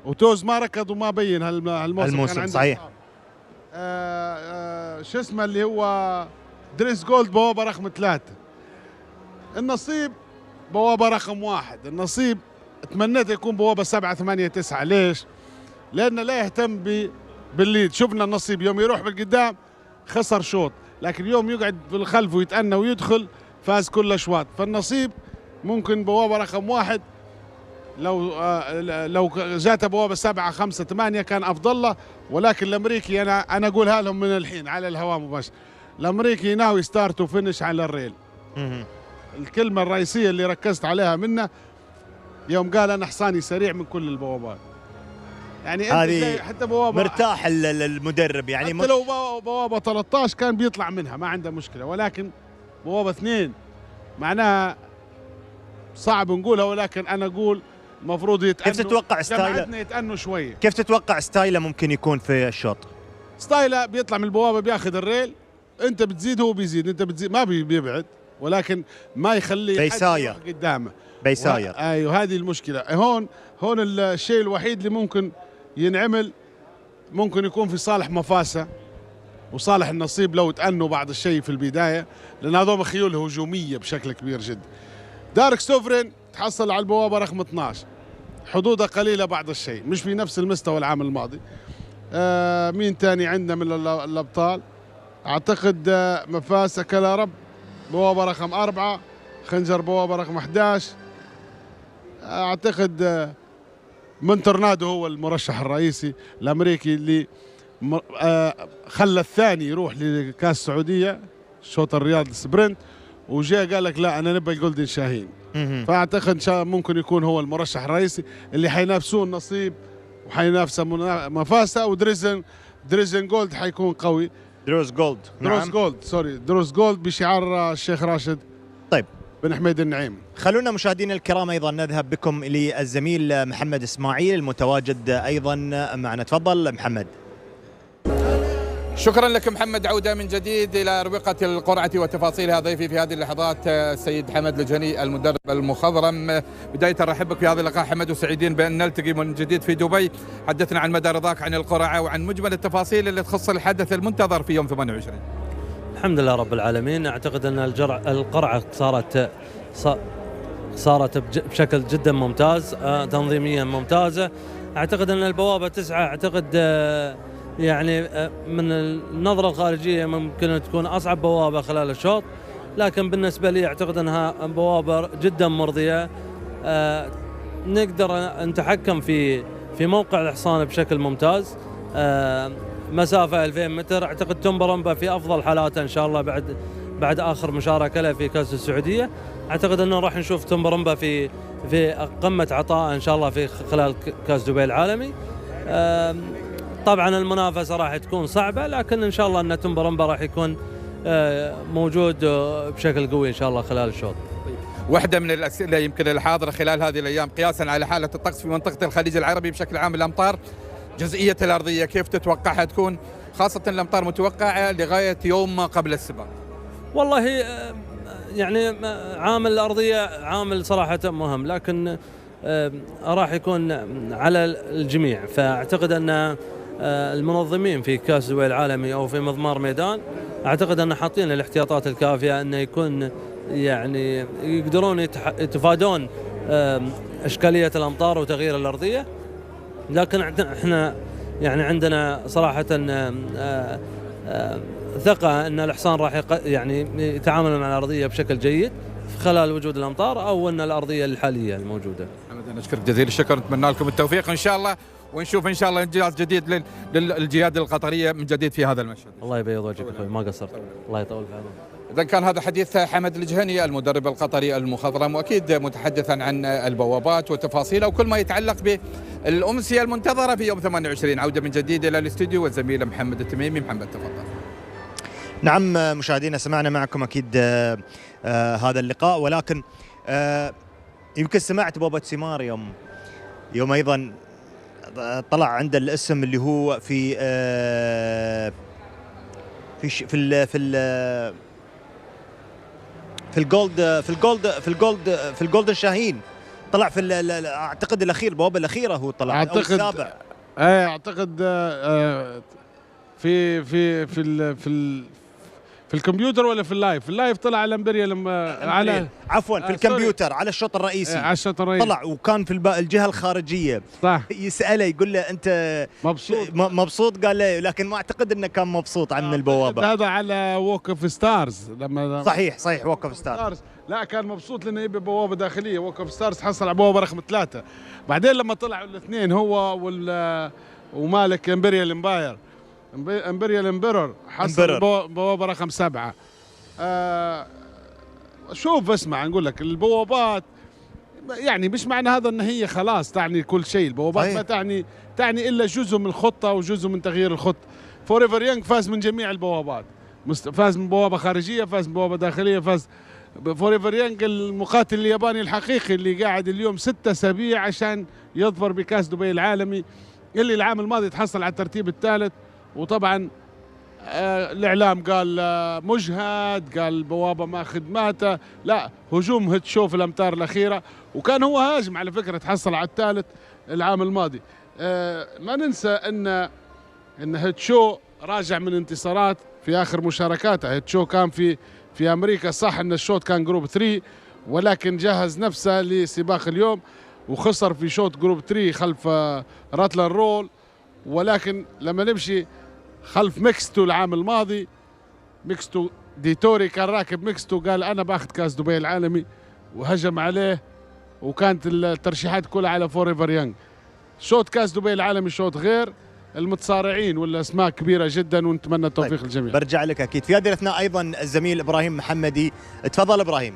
وتوز ما ركض وما بين هالموسم صحيح. شو اسمه اللي هو دريس جولد بوابة رقم 3. النصيب بوابة رقم 1. النصيب اتمنيت يكون بوابة 7 8 9. ليش؟ لأنه لا يهتم بالليد. شفنا النصيب يوم يروح بالقدام خسر شوط، لكن يوم يقعد بالخلف ويتأنى ويدخل فاز كل الأشواط. فالنصيب ممكن بوابة رقم 1 لو جاته بوابة 7 5 8 كان أفضل له، ولكن الأمريكي أنا أقولها لهم من الحين على الهواء مباشر، الأمريكي ناوي ستارت وفينش على الريل. الكلمة الرئيسية اللي ركزت عليها منه يوم قال أنا حصاني سريع من كل البوابات. يعني هذه حتى بوابة مرتاح المدرب، يعني حتى لو بوابة 13 كان بيطلع منها ما عنده مشكلة، ولكن بوابة 2 معناها صعب نقولها، ولكن أنا أقول المفروض يتأنوا. كيف تتوقع ستايله؟ يتأنوا شوية. كيف تتوقع ستايله ممكن يكون في الشوط؟ ستايله بيطلع من البوابة بياخذ الريل، أنت بتزيد هو بيزيد، أنت بتزيد ما بيبعد، ولكن ما يخلي بيساير قدامه. بيساير. ايوه هذه المشكلة. هون الشيء الوحيد اللي ممكن ينعمل ممكن يكون في صالح مفاسة وصالح النصيب لو تأنوا بعض الشيء في البداية، لأن هذول خيول هجومية بشكل كبير جدا. دارك سوفرين تحصل على البوابة رقم 12، حدودها قليلة بعض الشيء، مش في نفس المستوى العام الماضي. مين تاني عندنا من الأبطال؟ أعتقد مفاسة كلا رب بوابة رقم 4، خنجر بوابة رقم 11. أعتقد من تورنادو هو المرشح الرئيسي الأمريكي اللي خلى الثاني يروح لكاس السعودية شوط الرياض سبرنت، وجاء قال لك لا أنا نبغى الجولدن شاهين. فأعتقد ممكن يكون هو المرشح الرئيسي اللي حينافسوه النصيب وحينافسه مفاسة، ودريزن جولد حيكون قوي. دروز جولد بشعار الشيخ راشد طيب بن حميد النعيم. خلونا مشاهدينا الكرام أيضا نذهب بكم للزميل محمد إسماعيل المتواجد أيضا معنا. تفضل محمد. شكرا لك محمد. عودة من جديد إلى أروقة القرعة وتفاصيلها. ضيفي في هذه اللحظات السيد حمد الجني المدرب المخضرم. بداية أرحب بك في هذا اللقاء حمد، وسعيدين بأن نلتقي من جديد في دبي. حدثنا عن مدى رضاك عن القرعة وعن مجمل التفاصيل اللي تخص الحدث المنتظر في يوم 28. الحمد لله رب العالمين. أعتقد أن القرعة صارت بشكل جدا ممتاز، تنظيميا ممتازة. أعتقد أن البوابة 9 أعتقد يعني من النظرة الخارجية ممكن تكون أصعب بوابة خلال الشوط، لكن بالنسبة لي أعتقد أنها بوابة جدا مرضية. نقدر نتحكم في موقع الحصان بشكل ممتاز. مسافة 2000 متر أعتقد تمبرمبا في أفضل حالاته إن شاء الله بعد آخر مشاركة له في كأس السعودية. أعتقد أنه راح نشوف تمبرمبا في قمة عطاء إن شاء الله في خلال كأس دبي العالمي. طبعا المنافسة راح تكون صعبة، لكن إن شاء الله أن تمبرمبا راح يكون موجود بشكل قوي إن شاء الله خلال الشوط. واحدة من الأسئلة يمكن الحاضرة خلال هذه الأيام قياسا على حالة الطقس في منطقة الخليج العربي بشكل عام، الأمطار جزئية الأرضية كيف تتوقعها تكون، خاصة الأمطار متوقعة لغاية يوم قبل السباق؟ والله يعني عامل الأرضية عامل صراحة مهم، لكن راح يكون على الجميع. فأعتقد أن المنظمين في كأس دبي العالمي أو في مضمار ميدان أعتقد أن حاطين الاحتياطات الكافية أنه يكون يعني يقدرون يتفادون إشكالية الأمطار وتغيير الأرضية. لكن احنا يعني عندنا صراحة ثقة أن الحصان راح يعني يتعامل مع الأرضية بشكل جيد خلال وجود الأمطار أو أن الأرضية الحالية الموجودة. نشكرك جزيل الشكر، نتمنى لكم التوفيق إن شاء الله، ونشوف إن شاء الله إنجاز جديد للجيادة القطرية من جديد في هذا المشهد. الله يبيض وجهك أخوي، ما قصرت. الله يطول في عمرك. إذا كان هذا حديث حمد الجهني المدرب القطري المخضرم، وأكيد متحدثا عن البوابات وتفاصيلها وكل ما يتعلق بالأمسية المنتظرة في يوم 28. عودة من جديد إلى الاستوديو والزميل محمد التميمي. محمد تفضل. نعم مشاهدينا، سمعنا معكم أكيد هذا اللقاء، ولكن يمكن سمعت بوابة سمار يوم أيضا طلع عند الاسم اللي هو في الجولدن شاهين، طلع في اعتقد الاخير، البوابه الاخيره هو طلع اعتقد او السابع. اعتقد في الكمبيوتر ولا في اللايف؟ في اللايف طلع على امبريال على عفوا في الكمبيوتر على الشوط الرئيسي. على الشوط الرئيسي طلع وكان في الجهه الخارجيه. صح. يساله يقول له انت مبسوط؟ قال له لكن ما اعتقد انه كان مبسوط عن البوابه. هذا على ووك اوف ستارز لما صحيح ووك اوف ستارز. لا كان مبسوط لانه يبي بوابه داخليه. ووك اوف ستارز حصل على بوابه رقم 3. بعدين لما طلعوا الاثنين هو ومالك امبريال امباير امبريال امبرر حصل بوابه رقم 7. شوف اسمع نقول لك البوابات يعني مش معنى هذا ان هي خلاص تعني كل شيء. البوابات ما تعني الا جزء من الخطه وجزء من تغيير الخطه. فوريفر يانج فاز من جميع البوابات، فاز من بوابه خارجيه، فاز من بوابه داخليه، فاز فوريفر يانج المقاتل الياباني الحقيقي اللي قاعد اليوم 6 أسابيع عشان يظفر بكاس دبي العالمي، اللي العام الماضي تحصل على الترتيب الثالث. وطبعا الإعلام قال مجهد، قال بوابة ما خدماته، لا هجوم هيت شو في الأمتار الأخيرة، وكان هو هاجم على فكرة تحصل على الثالث العام الماضي. ما ننسى أن هيت شو راجع من انتصارات في آخر مشاركاته. هيت شو كان في أمريكا، صح أن الشوط كان جروب 3 ولكن جهز نفسه لسباق اليوم وخسر في شوط جروب 3 خلف راتلر رول. ولكن لما نمشي خلف ميكستو العام الماضي، ميكستو ديتوري كان راكب ميكستو قال أنا باخذ كاس دبي العالمي وهجم عليه، وكانت الترشيحات كلها على فوريفر يانج. شوط كاس دبي العالمي شوط غير، المتصارعين ولا اسماء كبيرة جدا، ونتمنى التوفيق للجميع. برجع لك أكيد في هذه الأثناء أيضا الزميل إبراهيم محمدي. تفضل إبراهيم.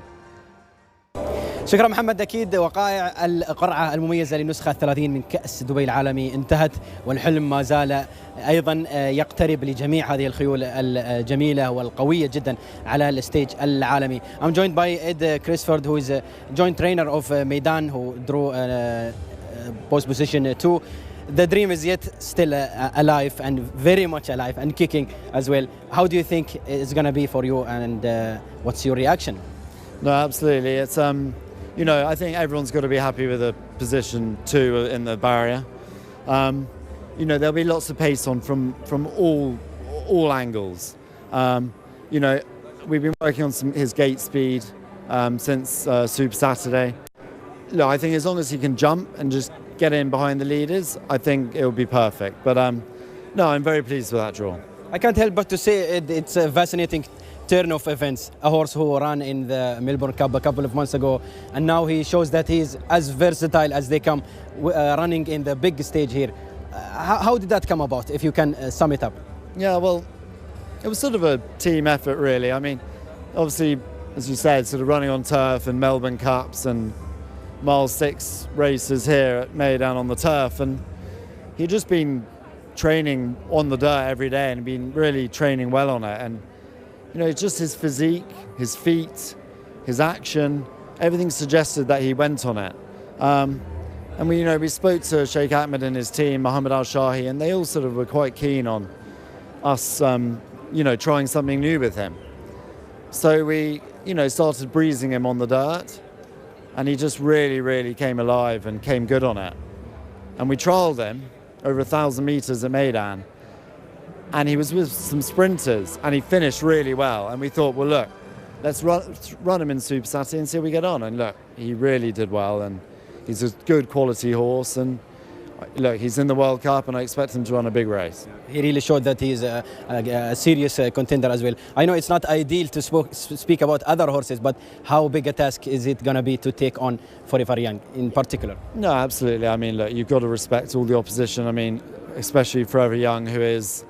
شكرا محمد. أكيد وقائع القرعة المميزة للنسخة 30 من كأس دبي العالمي انتهت، والحلم ما زال أيضا يقترب لجميع هذه الخيول الجميلة والقوية جدا على الستيج العالمي. I'm joined by Ed Crisford, who is a joint trainer of Meydan, who drew post position 2. The dream is yet still alive and very much alive and kicking as well. How do you think it's going to be for you, and what's your reaction? No, absolutely. It's you know, I think everyone's got to be happy with the position 2 in the barrier. You know, there'll be lots of pace on from all angles. You know, we've been working on his gate speed since Super Saturday. Look, I think as long as he can jump and just get in behind the leaders, I think it will be perfect. But no, I'm very pleased with that draw. I can't help but to say it's a fascinating turn of events. A horse who ran in the Melbourne Cup a couple of months ago, and now he shows that he's as versatile as they come, running in the big stage here. How did that come about, if you can sum it up? Yeah, well, it was sort of a team effort, really. I mean, obviously, as you said, sort of running on turf and Melbourne Cups and Mile 6 races here at Meydan on the turf, and he'd just been training on the dirt every day and been really training well on it. And you know, it's just his physique, his feet, his action, everything suggested that he went on it. And we spoke to Sheikh Ahmed and his team, Mohammed Al-Shahi, and they all sort of were quite keen on us, trying something new with him. So we, started breezing him on the dirt, and he just really, really came alive and came good on it. And we trialled him, over 1,000 meters at Meydan. And he was with some sprinters and he finished really well. And we thought, well, look, let's run him in Super Saturday and see how we get on. And look, he really did well. And he's a good quality horse. And look, he's in the World Cup and I expect him to run a big race. He really showed that he's a serious contender as well. I know it's not ideal to speak about other horses, but how big a task is it going to be to take on Forever Young in particular? No, absolutely. I mean, look, you've got to respect all the opposition. I mean, especially Forever Young, who is,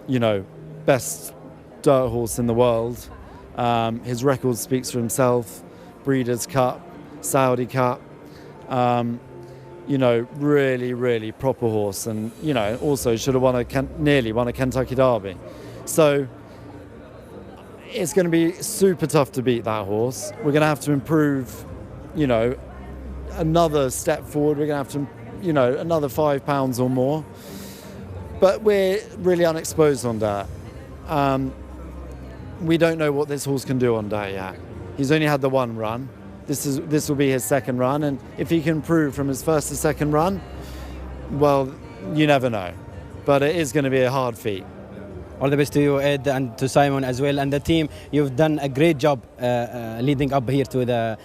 you know, best dirt horse in the world. His record speaks for himself. Breeders' Cup, Saudi Cup. You know, really, really proper horse, and you know, also should have nearly won a Kentucky Derby. So it's going to be super tough to beat that horse. We're going to have to improve, you know, another step forward. We're going to have to, you know, another 5 pounds or more. But we're really unexposed on dirt. We don't know what this horse can do on dirt yet. He's only had the one run. This will be his second run, and if he can improve from his first to second run, well, you never know. But it is going to be a hard feat. All the best to you, Ed, and to Simon as well, and the team. You've done a great job leading up here to the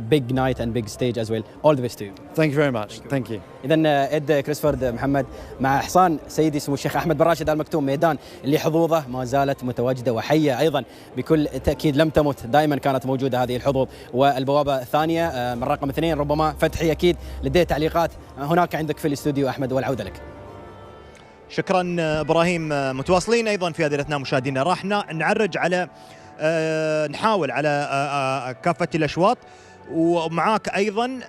big night and big stage as well. All the best to you. Thank you very much. Thank you. إذا إد كريستوفر محمد مع حصان سيدي سمو الشيخ أحمد بن راشد آل مكتوم، ميدان اللي حظوظه ما زالت متواجدة وحية أيضا بكل تأكيد، لم تمت، دائما كانت موجودة هذه الحظوظ. والبوابة الثانية من رقم 2 ربما فتحي أكيد لديه تعليقات هناك عندك في الاستوديو أحمد، والعودة لك. شكرا ابراهيم. متواصلين ايضا في هذه الاثناء مشاهدينا، راح نعرج على نحاول على كافه الاشواط، ومعاك ايضا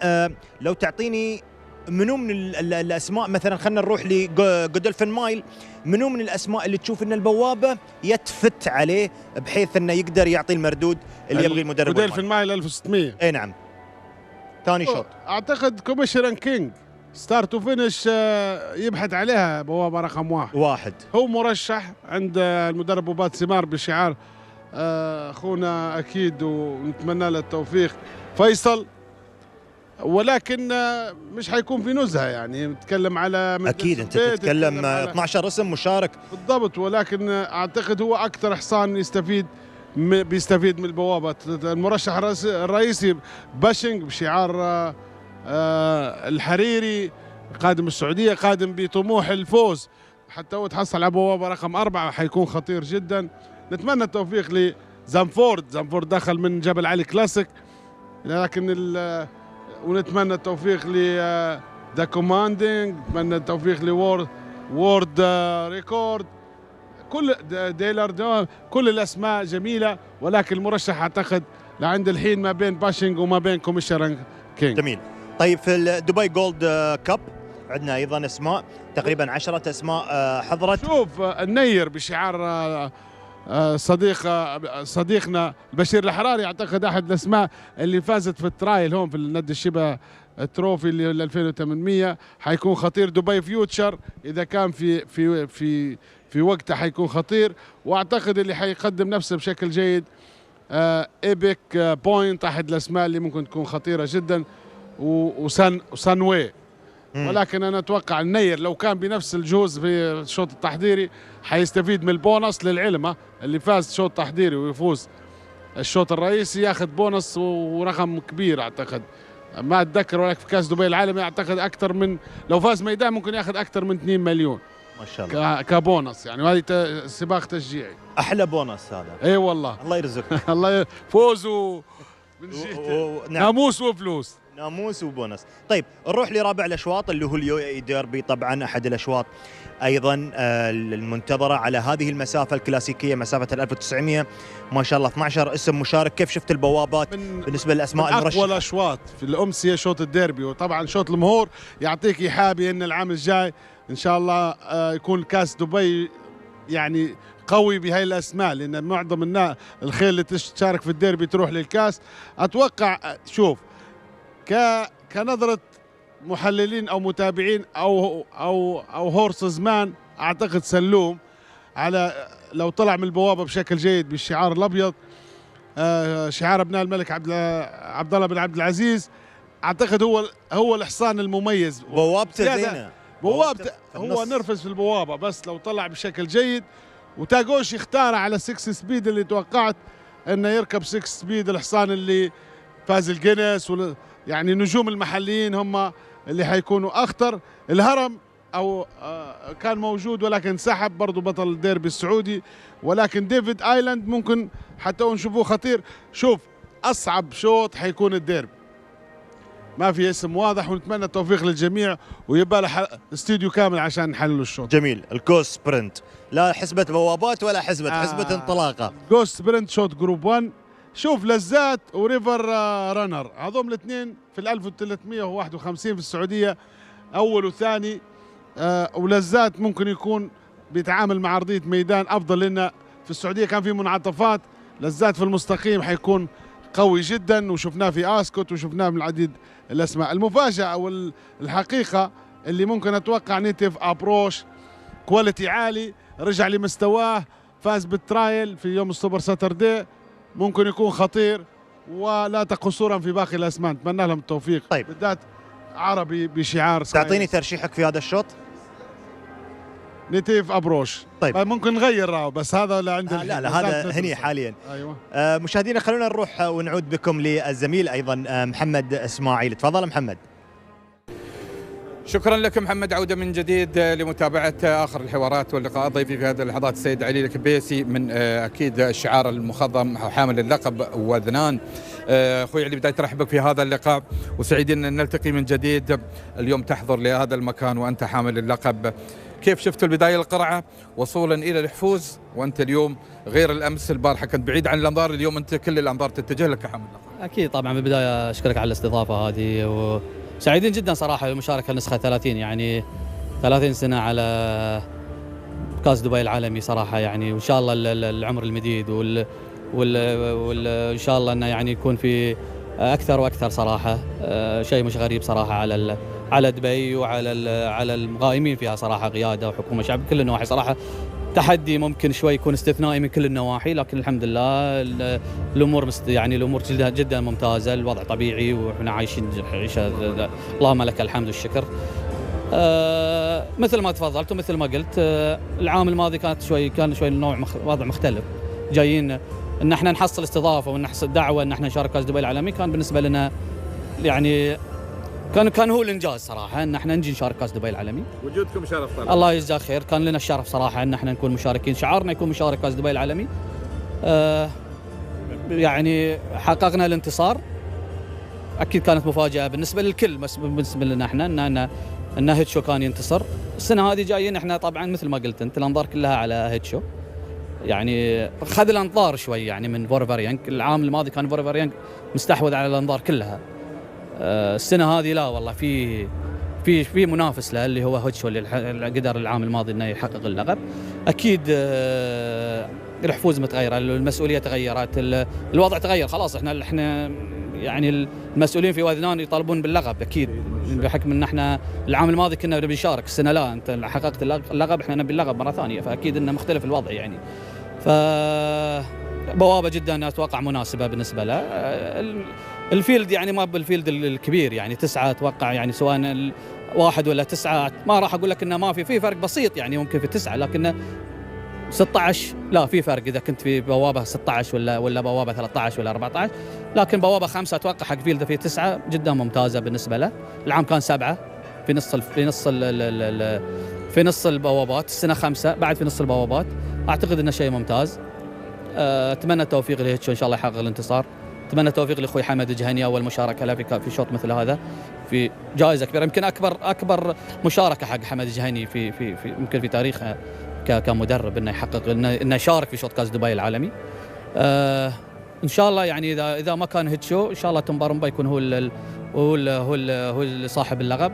لو تعطيني منو من الاسماء، مثلا خلينا نروح لجودولفين مايل، منو من الاسماء اللي تشوف ان البوابه يتفت عليه بحيث انه يقدر يعطي المردود اللي يبغي المدرب؟ جودولفين مايل 1600. اي نعم. ثاني شوط اعتقد كوميشن كينج ستارت وفينش يبحث عليها بوابة رقم واحد. هو مرشح عند المدرب وبات سمار بشعار أخونا أكيد، ونتمنى له التوفيق فيصل، ولكن مش حيكون في نزهة، يعني نتكلم على أكيد أنت تتكلم 12 اسم مشارك بالضبط، ولكن أعتقد هو أكثر حصان بيستفيد من البوابة. المرشح الرئيسي باشنج بشعار الحريري، قادم السعودية، قادم بطموح الفوز، حتى هو تحصل على بوابة رقم 4 حيكون خطير جدا. نتمنى التوفيق لزنفورد، زنفورد دخل من جبل علي كلاسيك، لكن ونتمنى التوفيق ذا كوماندينج، نتمنى التوفيق وورد ريكورد، كل ديلر، كل الأسماء جميلة، ولكن المرشح أعتقد لعند الحين ما بين باشنج وما بين كوميشنر كينج. جميل. طيب في الدبي جولد كاب عندنا ايضا اسماء، تقريبا 10 اسماء حضرت. شوف النير بشعار صديقنا البشير الحراري، اعتقد احد الاسماء اللي فازت في الترايل هون في النادي الشبه التروفي اللي 2800 حيكون خطير. دبي فيوتشر اذا كان في وقته حيكون خطير، واعتقد اللي حيقدم نفسه بشكل جيد ايبك بوينت، احد الاسماء اللي ممكن تكون خطيره جدا، وسانوي. ولكن انا اتوقع النير لو كان بنفس الجهوز في الشوط التحضيري حيستفيد من البونص للعلم، اللي فاز شوط تحضيري ويفوز الشوط الرئيسي ياخذ بونص ورقم كبير، اعتقد ما اتذكر، ولكن في كاس دبي العالمي اعتقد اكثر من، لو فاز ميدان ممكن ياخذ اكثر من 2 مليون ما شاء الله كبونص، يعني وهذه سباق تشجيعي. احلى بونص هذا. اي والله. الله يرزقك. الله فوز ناموس وفلوس. ناموس وبونص. طيب نروح لرابع الاشواط اللي هو اليو اي ديربي، طبعا احد الاشواط ايضا المنتظره على هذه المسافه الكلاسيكيه، مسافه 1900 ما شاء الله. 12 اسم مشارك. كيف شفت البوابات بالنسبه للاسماء المرشحه؟ اقوى الاشواط في الامسيه شوط الديربي، وطبعا شوط المهور يعطيك ايحاء ان العام الجاي ان شاء الله يكون كاس دبي يعني قوي بهاي الاسماء، لان معظم الخيل اللي تشارك في الديربي تروح للكاس. اتوقع شوف كنظرة محللين او متابعين او هورسز مان، اعتقد سلوم على لو طلع من البوابه بشكل جيد بالشعار الابيض، شعار ابناء الملك عبد الله بن عبد العزيز، اعتقد هو الحصان المميز. بوابته زينه بوابته هو نرفز في البوابه، بس لو طلع بشكل جيد وتاغوش يختاره على 6 سبيد اللي توقعت انه يركب 6 سبيد، الحصان اللي فاز الجينيس يعني نجوم المحليين هم اللي حيكونوا اخطر. الهرم او كان موجود ولكن انسحب، برضو بطل الديربي السعودي، ولكن ديفيد ايلاند ممكن حتى نشوفوه خطير. شوف اصعب شوط حيكون الديربي، ما في اسم واضح، ونتمنى التوفيق للجميع ويبقى له استوديو كامل عشان نحلل الشوط. جميل. الكوز سبرنت لا حسبة بوابات ولا حسبة انطلاقة. كوز سبرنت شوط جروب 1. شوف لزات وريفر رانر هذول الاثنين في 1351 في السعودية، أول وثاني. ولزات ممكن يكون بيتعامل مع أرضية ميدان أفضل، لأن في السعودية كان في منعطفات. لزات في المستقيم حيكون قوي جدا، وشفناه في اسكوت وشفناه من العديد الاسماء. المفاجاه او الحقيقه اللي ممكن اتوقع نيتيف ابروش كواليتي عالي، رجع لمستواه، فاز بالترايل في يوم السوبر ساتردي، ممكن يكون خطير ولا تقصورا في باقي الاسماء. نتمنى لهم التوفيق. طيب بالذات عربي بشعار تعطيني ترشيحك في هذا الشوط؟ نيتيف ابروش. طيب ممكن نغير بس هذا لا عندنا. لا هذا هني حاليا. ايوه. مشاهدينا خلونا نروح ونعود بكم للزميل ايضا محمد اسماعيل. تفضل محمد. شكرا لك محمد، عودة من جديد لمتابعة آخر الحوارات واللقاءات. ضيفي في هذه اللحظات السيد علي الكبيسي من أكيد الشعار المخضرم حامل اللقب وذنان. أخوي علي، بداية أرحب بك في هذا اللقاء وسعيدين أن نلتقي من جديد. اليوم تحضر لهذا المكان وأنت حامل اللقب، كيف شفت البداية القرعة وصولا إلى الحفوز، وأنت اليوم غير الأمس البارحة كنت بعيد عن الأنظار، اليوم أنت كل الأنظار تتجه لك كحامل اللقب؟ أكيد طبعا. بالبداية أشكرك على الاستضافة هذه، وسعيدين جدا صراحة بالمشاركة النسخة 30، يعني 30 سنة على كاس دبي العالمي صراحة يعني. وإن شاء الله العمر المديد وإن شاء الله أنه يعني يكون في أكثر وأكثر صراحة. شيء مش غريب صراحة على دبي على القائمين فيها صراحة، قيادة وحكومة شعب كل النواحي صراحة. تحدي ممكن شوي يكون استثنائي من كل النواحي، لكن الحمد لله الامور يعني الامور جدا جدا ممتازه، الوضع طبيعي وإحنا عايشين عيشه اللهم لك الحمد والشكر. مثل ما تفضلت ومثل ما قلت، العام الماضي كان شوي نوع وضع مختلف، جايين ان احنا نحصل استضافه ونحصل دعوه ان احنا نشارك كاس دبي العالمي. كان بالنسبه لنا يعني كان هو الانجاز صراحه ان احنا نجي نشارك كاس دبي العالمي. وجودكم شرف طبعا. الله يجزاه خير، كان لنا الشرف صراحه ان احنا نكون مشاركين، شعارنا يكون مشارك كاس دبي العالمي. يعني حققنا الانتصار. اكيد كانت مفاجاه بالنسبه للكل، بس بالنسبه لنا احنا ان هيتشو كان ينتصر. السنه هذه جايين احنا طبعا مثل ما قلت انت، الانظار كلها على هيتشو، يعني خذ الانظار شوي يعني من فورفاريانك. العام الماضي كان فورفاريانك مستحوذ على الانظار كلها. السنه هذه لا والله في منافس له اللي هو هيتشو اللي قدر العام الماضي انه يحقق اللقب. اكيد الحفوز متغيره، المسؤوليه تغيرت، الوضع تغير خلاص. احنا يعني المسؤولين في وذنان يطالبون باللقب اكيد، بحكم ان احنا العام الماضي كنا نبي نشارك، السنه لا، انت حققت اللقب، احنا نبي اللقب مره ثانيه، فاكيد انه مختلف الوضع يعني. ف بوابه جدا اتوقع مناسبه بالنسبه له. الفيلد يعني ما بالفيلد الكبير يعني 9 اتوقع، يعني سواء 1 ولا 9 ما راح اقول لك انه ما في فرق بسيط يعني، ممكن في 9 لكن 16 لا في فرق اذا كنت في بوابه 16 ولا بوابه 13 ولا 14، لكن بوابه 5 اتوقع حق فيلد في 9 جدا ممتازه بالنسبه له. العام كان 7 في نص البوابات، السنه 5 بعد في نص البوابات. اعتقد انه شيء ممتاز. اتمنى التوفيق لهيتشو ان شاء الله يحقق الانتصار. اتمنى التوفيق لاخوي حمد الجهني، اول مشاركه له في شوط مثل هذا في جائزه كبيره، يمكن اكبر مشاركه حق حمد الجهني في يمكن في تاريخه كمدرب انه يحقق انه يشارك في شوط كاس دبي العالمي. ان شاء الله يعني اذا ما كان هيتشو ان شاء الله تومبارمبا يكون هو صاحب اللقب.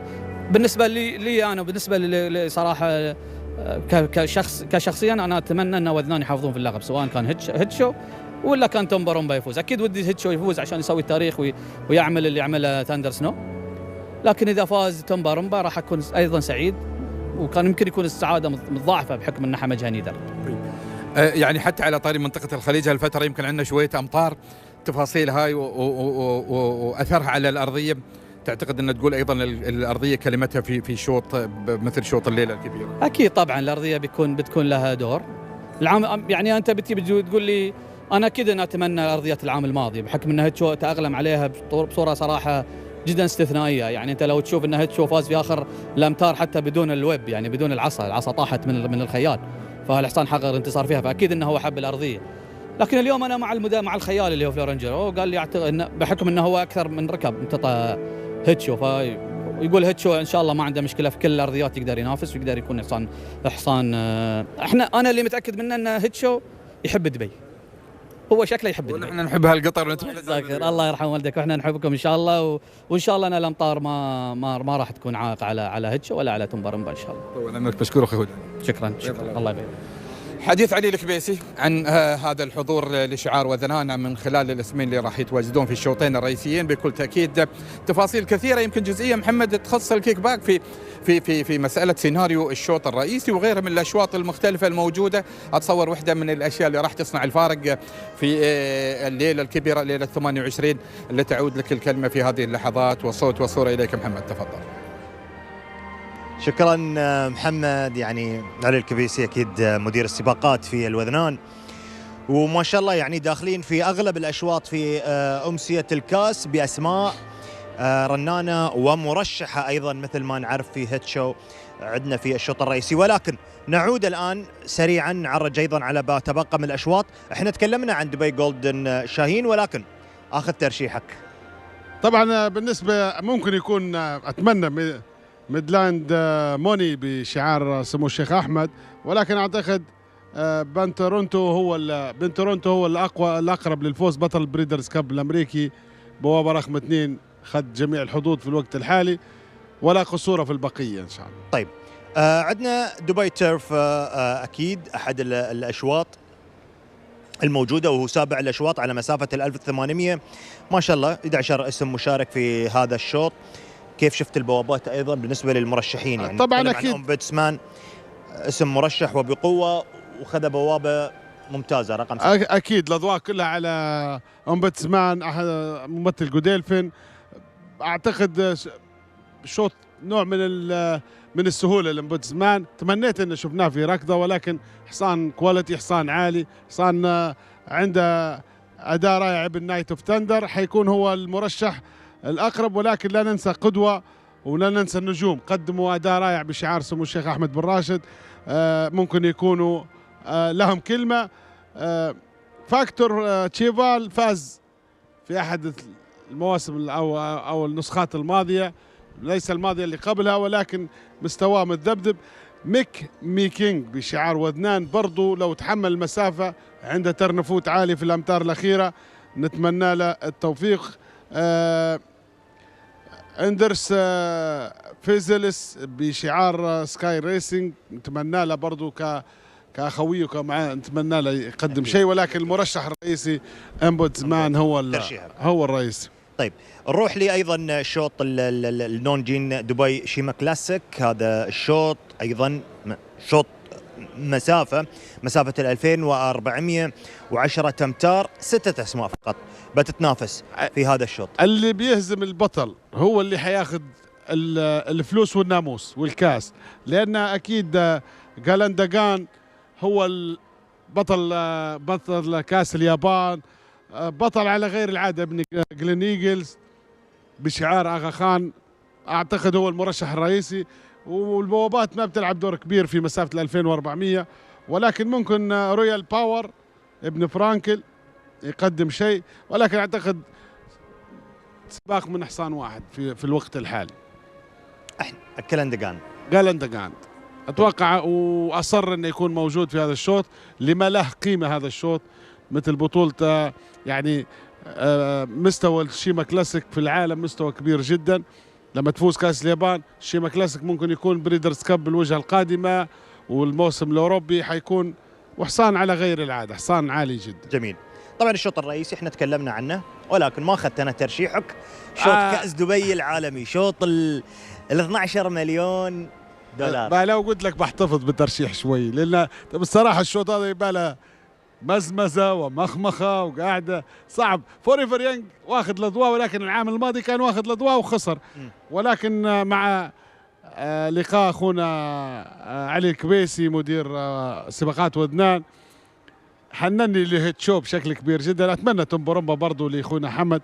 بالنسبه لي انا بالنسبه لي صراحه كشخصيا انا اتمنى ان وذنان يحافظون في اللقب، سواء كان هيتشو ولا كان تومبارمبا يفوز. اكيد ودي هيتشو يفوز عشان يسوي التاريخ ويعمل اللي عمله ثاندر سنو، لكن اذا فاز تومبارمبا راح اكون ايضا سعيد، وكان يمكن يكون السعاده متضاعفه بحكم ان حمد جهني يدرب. يعني حتى على طاري منطقه الخليج هالفتره يمكن عندنا شويه امطار، تفاصيل هاي واثرها على الارضيه تعتقد أن تقول أيضا الأرضية كلمتها في شوط مثل شوط الليلة الكبيرة؟ أكيد طبعا الأرضية بتكون لها دور. العام يعني أنت بتجي تقول لي أنا أكيد أنا أتمنى أرضية العام الماضي بحكم أنها هيتشو تأقلم عليها بصورة صراحة جدا استثنائية. يعني أنت لو تشوف أنها هيتشو فاز في آخر الأمتار حتى بدون الويب، يعني بدون العصا طاحت من الخيال، فالحصان حقق الانتصار فيها، فأكيد أنه هو حب الأرضية. لكن اليوم أنا مع الخيال اللي هو فلورنجر، وقال لي أعتقد إنه بحكم أنه هو أكثر من ركب انتطى هيتشو، فيقول هيتشو إن شاء الله ما عنده مشكلة في كل الأرضيات يقدر ينافس ويقدر يكون حصان. أنا اللي متأكد منه أن هيتشو يحب دبي، هو شكله يحب دبي. ونحن نحب هالقطر الله يرحم والدك، واحنا نحبكم ان شاء الله، وان شاء الله انا الامطار ما راح تكون عائق على هيتشو ولا على تنبرمبا ان شاء الله. طبعا انك مشكور اخوي هدى. شكرا الله يبارك. حديث علي الكبيسي عن هذا الحضور لشعار وذنانا من خلال الاسمين اللي راح يتواجدون في الشوطين الرئيسيين. بكل تاكيد تفاصيل كثيره يمكن جزئيه محمد تخص الكيك باك في مساله سيناريو الشوط الرئيسي وغيرها من الاشواط المختلفه الموجوده. اتصور واحده من الاشياء اللي راح تصنع الفارق في الليله الكبيره ليله 28 اللي تعود لك الكلمه في هذه اللحظات والصوت والصوره اليك محمد، تفضل. شكرا محمد. يعني علي الكبيسي اكيد مدير السباقات في الوذنان، وما شاء الله يعني داخلين في اغلب الاشواط في امسيه الكاس باسماء رنانه ومرشحه ايضا مثل ما نعرف في هيتشو عندنا في الشوط الرئيسي. ولكن نعود الان سريعا نعرج ايضا على ما تبقى من الاشواط. احنا تكلمنا عن دبي جولدن شاهين، ولكن اخذ ترشيحك. طبعا بالنسبه ممكن يكون اتمنى ميدلاند موني بشعار سمو الشيخ احمد، ولكن اعتقد بن تورونتو هو الاقرب للفوز، بطل البريدرز كاب الامريكي بوابه رقم 2 خد جميع الحظوظ في الوقت الحالي ولا قصور في البقيه ان شاء الله. طيب عندنا دبي تيرف اكيد احد الاشواط الموجوده، وهو سابع الاشواط على مسافه 1800. ما شاء الله 11 اسم مشارك في هذا الشوط. كيف شفت البوابات ايضا بالنسبه للمرشحين؟ يعني طبعا اكيد اومبتسمان اسم مرشح وبقوه وخذ بوابه ممتازه رقم 6. اكيد الاضواء كلها على اومبتسمان ممثل جوديلفين. اعتقد شوط نوع من السهوله لامبتسمان، تمنيت ان شفناه في ركضه، ولكن حصان كواليتي، حصان عالي، حصان عنده اداء رائع بالنايت اوف تندر، حيكون هو المرشح الأقرب. ولكن لا ننسى قدوة ولا ننسى النجوم قدموا أداء رائع بشعار سمو الشيخ أحمد بن راشد، ممكن يكونوا لهم كلمة. فاكتور تشيفال فاز في أحد المواسم أو النسخات الماضية، ليس الماضية اللي قبلها، ولكن مستواه متذبذب. ميكينج بشعار وذنان برضو لو تحمل المسافة عنده ترنفوت عالي في الأمتار الأخيرة، نتمنى له التوفيق. اندرس فيزلس بشعار سكاي ريسنج نتمنى له برضو كاخوي وكمعاه، نتمنى له يقدم شيء، ولكن المرشح الرئيسي امبودزمان هو الرئيسي. طيب نروح لي ايضا شوط النون جين دبي شيما كلاسيك. هذا الشوط ايضا شوط مسافه 2410 امتار، 6 اسماء فقط بتتنافس في هذا الشوط. اللي بيهزم البطل هو اللي حياخذ الفلوس والناموس والكاس، لان اكيد جالانداغان هو بطل كاس اليابان، بطل على غير العاده ابن جلين ايجلز بشعار اغا خان، اعتقد هو المرشح الرئيسي. والبوابات ما بتلعب دور كبير في مسافه 2400، ولكن ممكن رويال باور ابن فرانكل يقدم شيء، ولكن اعتقد سباق من حصان واحد في الوقت الحالي. جالانداغان اتوقع واصر انه يكون موجود في هذا الشوط لما له قيمه. هذا الشوط مثل بطوله يعني مستوى الشيما كلاسيك في العالم مستوى كبير جدا. لما تفوز كاس اليابان الشيما كلاسيك ممكن يكون بريدرز كاب بالوجهه القادمه، والموسم الاوروبي حيكون وحصان على غير العاده، حصان عالي جدا. جميل. طبعا الشوط الرئيسي احنا تكلمنا عنه، ولكن ما اخذت انا ترشيحك. شوط كاس دبي العالمي، شوط ال 12 مليون دولار. لو قلت لك بحتفظ بالترشيح شوي، لان بصراحه الشوط هذا مزمزة ومخمخة وقاعدة صعب. فوريفر يانج واخذ الأضواء، ولكن العام الماضي كان واخذ الأضواء وخسر، ولكن مع لقاء أخونا علي الكبيسي مدير سباقات ودنان حنني لهيت شو بشكل كبير جدا. أتمنى تنبرمبا برضو لأخونا حمد،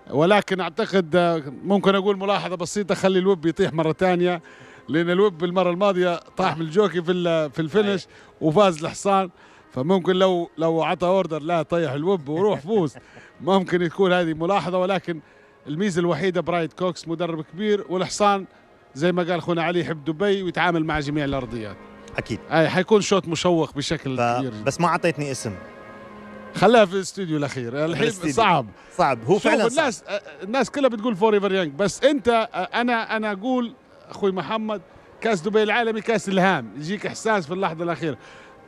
ولكن أعتقد ممكن أقول ملاحظة بسيطة، خلي الوب يطيح مرة ثانية، لأن الوب المرة الماضية طاح من الجوكي في الفينش وفاز الحصان، فممكن لو عطى اوردر لا طيح الوب وروح فوز ممكن تكون هذه ملاحظة. ولكن الميزة الوحيدة برايد كوكس مدرب كبير، والحصان زي ما قال أخونا علي يحب دبي ويتعامل مع جميع الأرضيات. أكيد حيكون شوط مشوق بشكل كبير. بس ما أعطيتني اسم، خليها في الاستوديو الأخير. الحين صعب هو فعلا الناس كلها بتقول فوريفر يانج، بس أنت أنا أقول أخوي محمد كاس دبي العالمي كاس الهام، يجيك إحساس في اللحظة الأخيرة.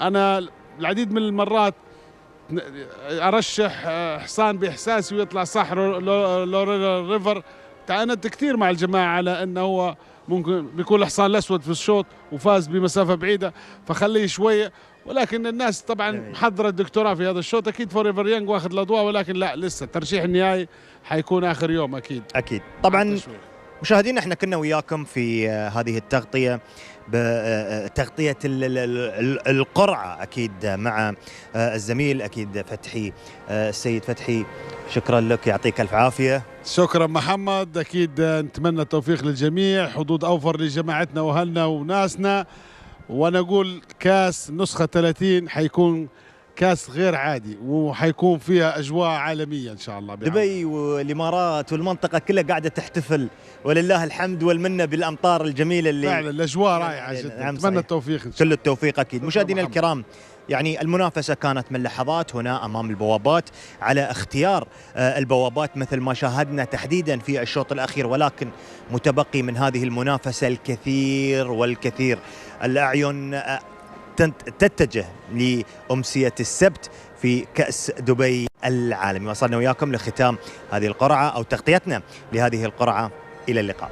أنا العديد من المرات أرشح حصان بإحساسي ويطلع صح، لو ريفر. تعاندت كثير مع الجماعة على أنه هو ممكن بيكون الحصان الأسود في الشوط وفاز بمسافة بعيدة، فخليه شوية. ولكن الناس طبعا محضرة الدكتوراه في هذا الشوط. أكيد فوريفر يانج واخذ الأضواء، ولكن لا، لسه الترشيح النهائي حيكون آخر يوم. أكيد طبعا. مشاهدينا احنا كنا وياكم في هذه التغطية بتغطية القرعة أكيد مع الزميل أكيد فتحي، السيد فتحي، شكرا لك، يعطيك ألف عافية. شكرا محمد، أكيد نتمنى التوفيق للجميع، حظوظ أوفر لجماعتنا وأهلنا وناسنا، ونقول كاس نسخة 30 حيكون كاس غير عادي، وحيكون فيها أجواء عالمية إن شاء الله. دبي والإمارات والمنطقة كلها قاعدة تحتفل ولله الحمد والمنة بالأمطار الجميلة اللي فعلا الأجواء رائعة جدا. نتمنى التوفيق إن شاء الله. كل التوفيق أكيد. مشاهدينا الكرام، يعني المنافسة كانت من لحظات هنا أمام البوابات على اختيار البوابات مثل ما شاهدنا تحديدا في الشوط الأخير، ولكن متبقي من هذه المنافسة الكثير والكثير. الأعين تتجه لأمسية السبت في كأس دبي العالمي. وصلنا وياكم لختام هذه القرعة أو تغطيتنا لهذه القرعة. إلى اللقاء.